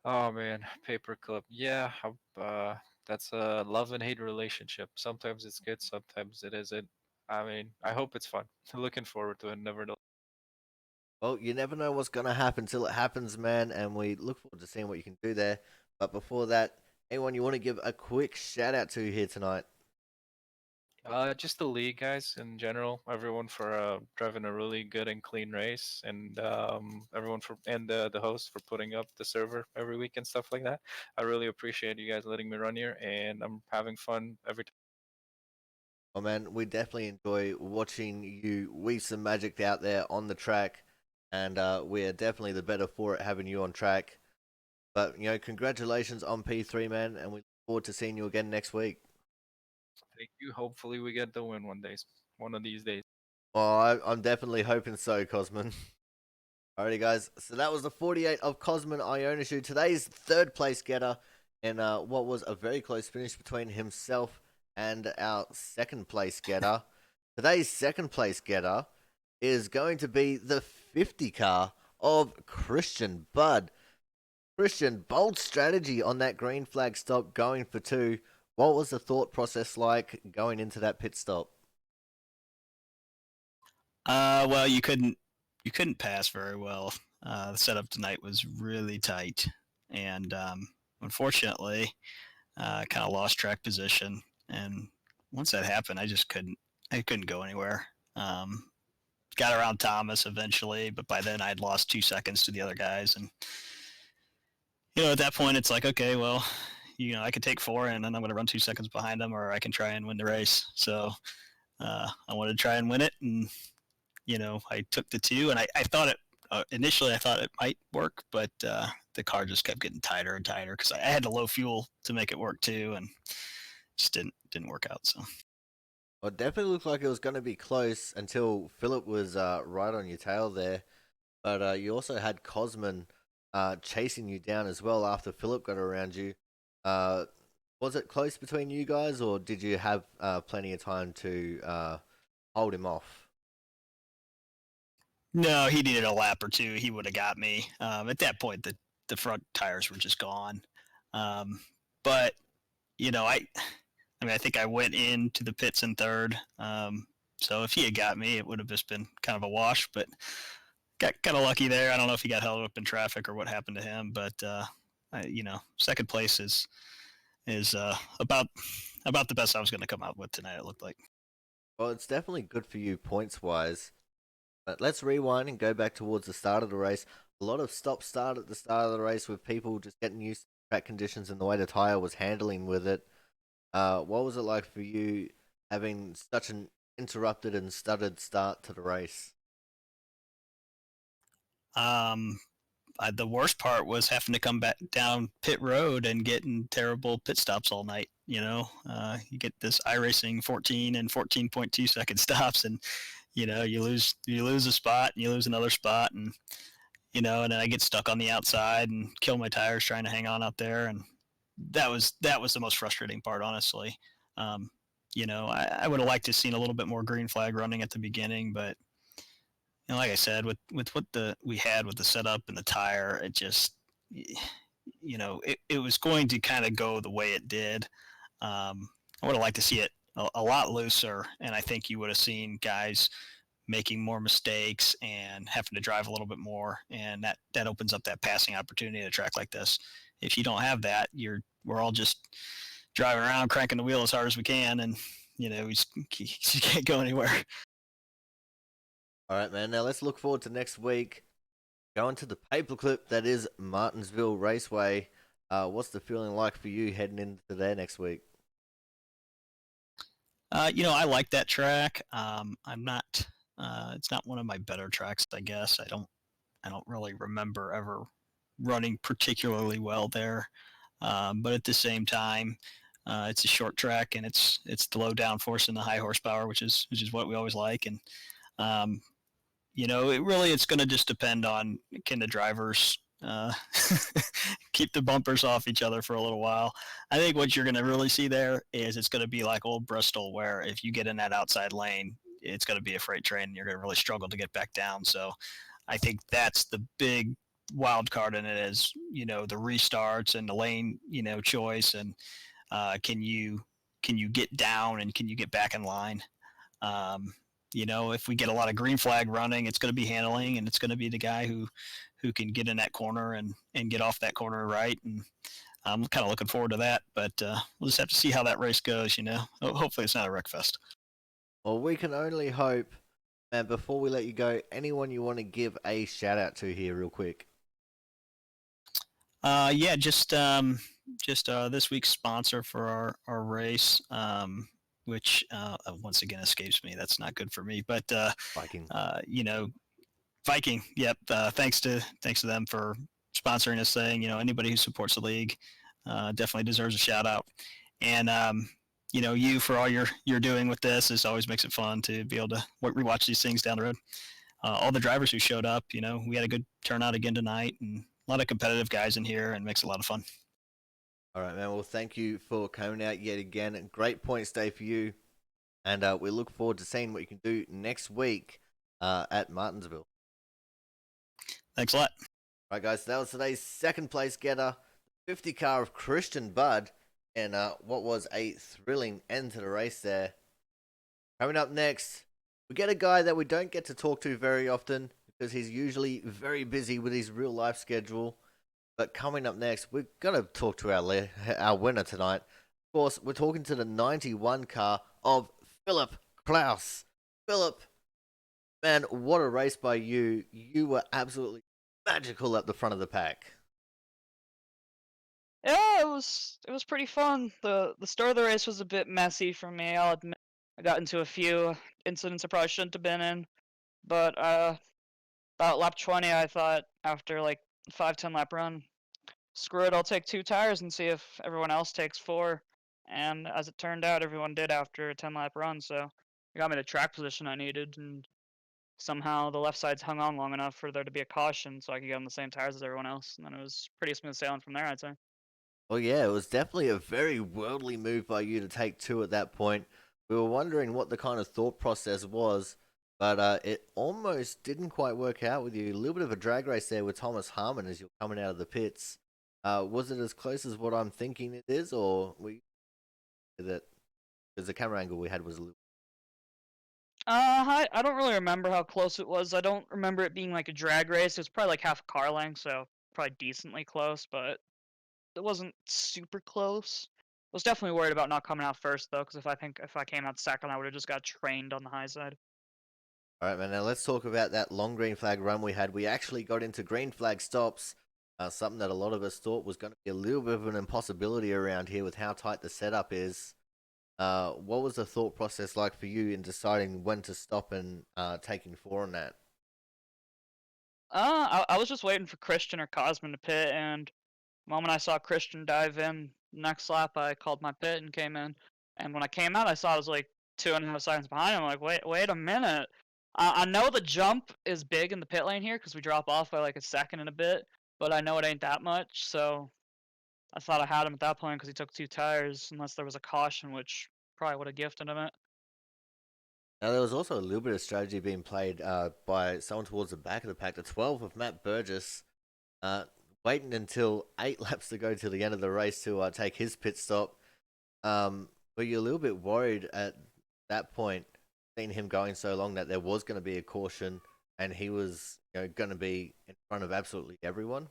[SPEAKER 5] Oh man, paperclip. Yeah, that's a love and hate relationship. Sometimes it's good, sometimes it isn't. I mean, I hope it's fun. Looking forward to it. Never know.
[SPEAKER 1] Well, you never know what's going to happen till it happens, man, and we look forward to seeing what you can do there. But before that, anyone you want to give a quick shout out to here tonight?
[SPEAKER 5] Just the league guys in general. Everyone for driving a really good and clean race, and everyone for and the host for putting up the server every week and stuff like that. I really appreciate you guys letting me run here, and I'm having fun every time.
[SPEAKER 1] Oh man, we definitely enjoy watching you weave some magic out there on the track, and we are definitely the better for it having you on track. But congratulations on P3, man, and we look forward to seeing you again next week.
[SPEAKER 5] Thank you. Hopefully, we get the win one of these days.
[SPEAKER 1] Oh, I'm definitely hoping so, Cosman. Alrighty, guys. So that was the 48 of Cosman Ionishu, today's third place getter, in what was a very close finish between himself and our second place getter. Today's second place getter is going to be the 50 car of Christian Budd. Christian, bold strategy on that green flag stop, going for two. What was the thought process like going into that pit stop?
[SPEAKER 6] Well, you couldn't pass very well. The setup tonight was really tight, and unfortunately, kind of lost track position. And once that happened, I couldn't go anywhere. Got around Thomas eventually, but by then I'd lost 2 seconds to the other guys, and at that point it's like, okay, well, I could take four, and then I'm going to run 2 seconds behind them, or I can try and win the race. So I wanted to try and win it, and I took the two, and I thought it initially. I thought it might work, but the car just kept getting tighter and tighter because I had the low fuel to make it work too, and just didn't work out. So
[SPEAKER 1] Well, it definitely looked like it was going to be close until Philip was right on your tail there. But you also had Cosman chasing you down as well after Philip got around you. Uh, was it close between you guys, or did you have plenty of time to hold him off?
[SPEAKER 6] no, he needed a lap or two. He would have got me. At that point, the front tires were just gone. Um, but I mean, I think I went into the pits in third. So if he had got me, it would have just been kind of a wash. But got kind of lucky there. I don't know if he got held up in traffic or what happened to him, but second place is about the best I was going to come out with tonight. It looked like.
[SPEAKER 1] Well, it's definitely good for you points wise. But let's rewind and go back towards the start of the race. A lot of stop start at the start of the race with people just getting used to track conditions and the way the tire was handling with it. What was it like for you having such an interrupted and stuttered start to the race?
[SPEAKER 6] Um, the worst part was having to come back down pit road and getting terrible pit stops all night. You get this iRacing 14 and 14.2 second stops, and you lose a spot and you lose another spot, and and then I get stuck on the outside and kill my tires trying to hang on out there, and that was the most frustrating part, honestly. Um, I would have liked to have seen a little bit more green flag running at the beginning, but like I said, with what we had with the setup and the tire, it just it was going to kind of go the way it did. I would have liked to see it a lot looser, and I think you would have seen guys making more mistakes and having to drive a little bit more, and that opens up that passing opportunity at a track like this. If you don't have that, we're all just driving around cranking the wheel as hard as we can, and we just can't go anywhere.
[SPEAKER 1] All right, man. Now let's look forward to next week. Going to the paperclip that is Martinsville Raceway. What's the feeling like for you heading into there next week?
[SPEAKER 6] I like that track. I'm not. It's not one of my better tracks, I guess. I don't really remember ever running particularly well there. But at the same time, it's a short track, and it's the low downforce and the high horsepower, which is what we always like. And um, it's going to just depend on, can the drivers keep the bumpers off each other for a little while. I think what you're going to really see there is it's going to be like old Bristol, where if you get in that outside lane, it's going to be a freight train, and you're going to really struggle to get back down. So I think that's the big wild card in it is, the restarts and the lane, choice, and can you get down and can you get back in line? Um, if we get a lot of green flag running, it's going to be handling, and it's going to be the guy who can get in that corner and get off that corner right. And I'm kind of looking forward to that, but we'll just have to see how that race goes. Hopefully it's not a wreck fest.
[SPEAKER 1] Well, we can only hope. And before we let you go, anyone you want to give a shout out to here, real quick?
[SPEAKER 6] Yeah, just this week's sponsor for our race, which once again escapes me. That's not good for me. But
[SPEAKER 1] Viking.
[SPEAKER 6] Viking. Yep. Thanks to them for sponsoring this thing. Anybody who supports the league definitely deserves a shout out. And you for all you're doing with this. This always makes it fun to be able to rewatch these things down the road. All the drivers who showed up. We had a good turnout again tonight, and a lot of competitive guys in here, and makes it a lot of fun.
[SPEAKER 1] All right, man. Well, thank you for coming out yet again. Great points day for you. And we look forward to seeing what you can do next week at Martinsville.
[SPEAKER 6] Thanks a lot.
[SPEAKER 1] All right, guys. So that was today's second place getter, 50 car of Christian Budd, and what was a thrilling end to the race there. Coming up next, we get a guy that we don't get to talk to very often because he's usually very busy with his real life schedule. But coming up next, we're going to talk to our winner tonight. Of course, we're talking to the 91 car of Philip Klaus. Philip, man, what a race by you. You were absolutely magical at the front of the pack.
[SPEAKER 7] Yeah, it was pretty fun. The start of the race was a bit messy for me, I'll admit. I got into a few incidents I probably shouldn't have been in, but about lap 20, I thought after like 5-10 lap run, screw it, I'll take 2 tires and see if everyone else takes 4. And as it turned out, everyone did after a 10 lap run, so it got me the track position I needed, and somehow the left sides hung on long enough for there to be a caution so I could get on the same tires as everyone else, and then it was pretty smooth sailing from there, I'd say.
[SPEAKER 1] Well, yeah, it was definitely a very worldly move by you to take 2 at that point. We were wondering what the kind of thought process was, but it almost didn't quite work out with you. A little bit of a drag race there with Thomas Harmon as you're coming out of the pits. Was it as close as what I'm thinking it is, or were you that because the camera angle we had was a little.
[SPEAKER 7] I don't really remember how close it was. I don't remember it being like a drag race. It was probably like half a car length, so probably decently close, but it wasn't super close. I was definitely worried about not coming out first though, because if I came out second, I would have just got trained on the high side.
[SPEAKER 1] All right, man. Now let's talk about that long green flag run we had. We actually got into green flag stops, something that a lot of us thought was going to be a little bit of an impossibility around here with how tight the setup is. What was the thought process like for you in deciding when to stop and taking 4 on that?
[SPEAKER 7] I was just waiting for Christian or Cosman to pit, and the moment I saw Christian dive in next lap, I called my pit and came in. And when I came out, I saw I was like 2.5 seconds behind him. I'm like, wait a minute. I know the jump is big in the pit lane here because we drop off by like a second and a bit, but I know it ain't that much. So I thought I had him at that point because he took 2 tires, unless there was a caution, which probably would have gifted him it.
[SPEAKER 1] Now, there was also a little bit of strategy being played by someone towards the back of the pack, the 12 of Matt Burgess, uh, waiting until 8 laps to go to the end of the race to take his pit stop. Were you a little bit worried at that point, seeing him going so long, that there was going to be a caution and he was going to be in front of absolutely everyone?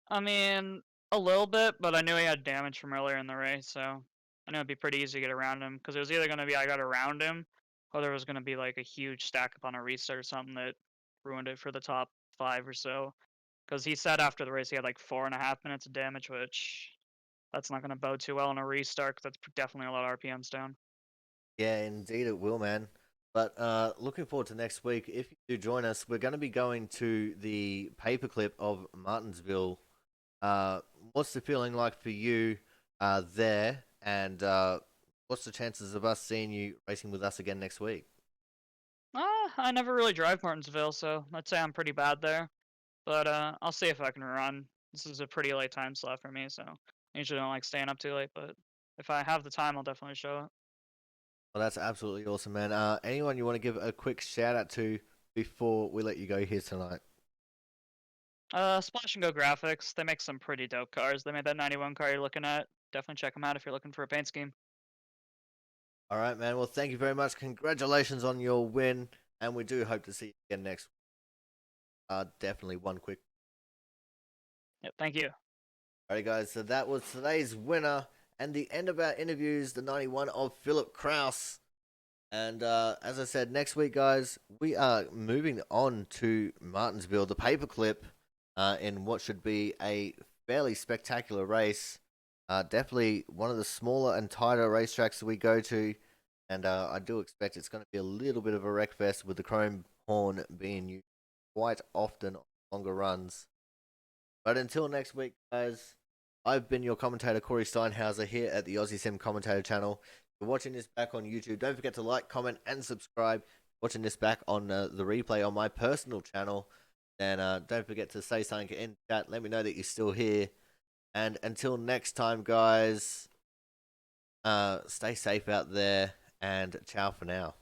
[SPEAKER 7] I mean, a little bit, but I knew he had damage from earlier in the race, so I knew it'd be pretty easy to get around him because it was either going to be I got around him, or there was going to be like a huge stack up on a restart or something that ruined it for the top 5 or so. Because he said after the race he had like 4.5 minutes of damage, which that's not going to bode too well in a restart because that's definitely a lot of RPMs down.
[SPEAKER 1] Yeah, indeed it will, man. But looking forward to next week. If you do join us, we're going to be going to the paperclip of Martinsville. What's the feeling like for you there? And what's the chances of us seeing you racing with us again next week?
[SPEAKER 7] I never really drive Martinsville, so I'd say I'm pretty bad there. But I'll see if I can run. This is a pretty late time slot for me, so I usually don't like staying up too late. But if I have the time, I'll definitely show up.
[SPEAKER 1] Well, that's absolutely awesome, man. Anyone you want to give a quick shout out to before we let you go here tonight?
[SPEAKER 7] Splash and Go Graphics. They make some pretty dope cars. They made that 91 car you're looking at. Definitely check them out if you're looking for a paint scheme.
[SPEAKER 1] All right, man. Well, thank you very much. Congratulations on your win, and we do hope to see you again next week. Definitely one quick.
[SPEAKER 7] Yep, thank you.
[SPEAKER 1] Alright, guys. So that was today's winner and the end of our interviews, the 91 of Philip Kraus. And as I said, next week, guys, we are moving on to Martinsville, the paperclip, in what should be a fairly spectacular race. Definitely one of the smaller and tighter racetracks that we go to. And I do expect it's going to be a little bit of a wreck fest with the chrome horn being used quite often on longer runs. But until next week, guys, I've been your commentator, Corey Steinhauser, here at the Aussie Sim Commentator channel. If you're watching this back on YouTube, don't forget to like, comment, and subscribe. Watching this back on the replay on my personal channel, then don't forget to say something in chat. Let me know that you're still here. And until next time, guys, stay safe out there, and ciao for now.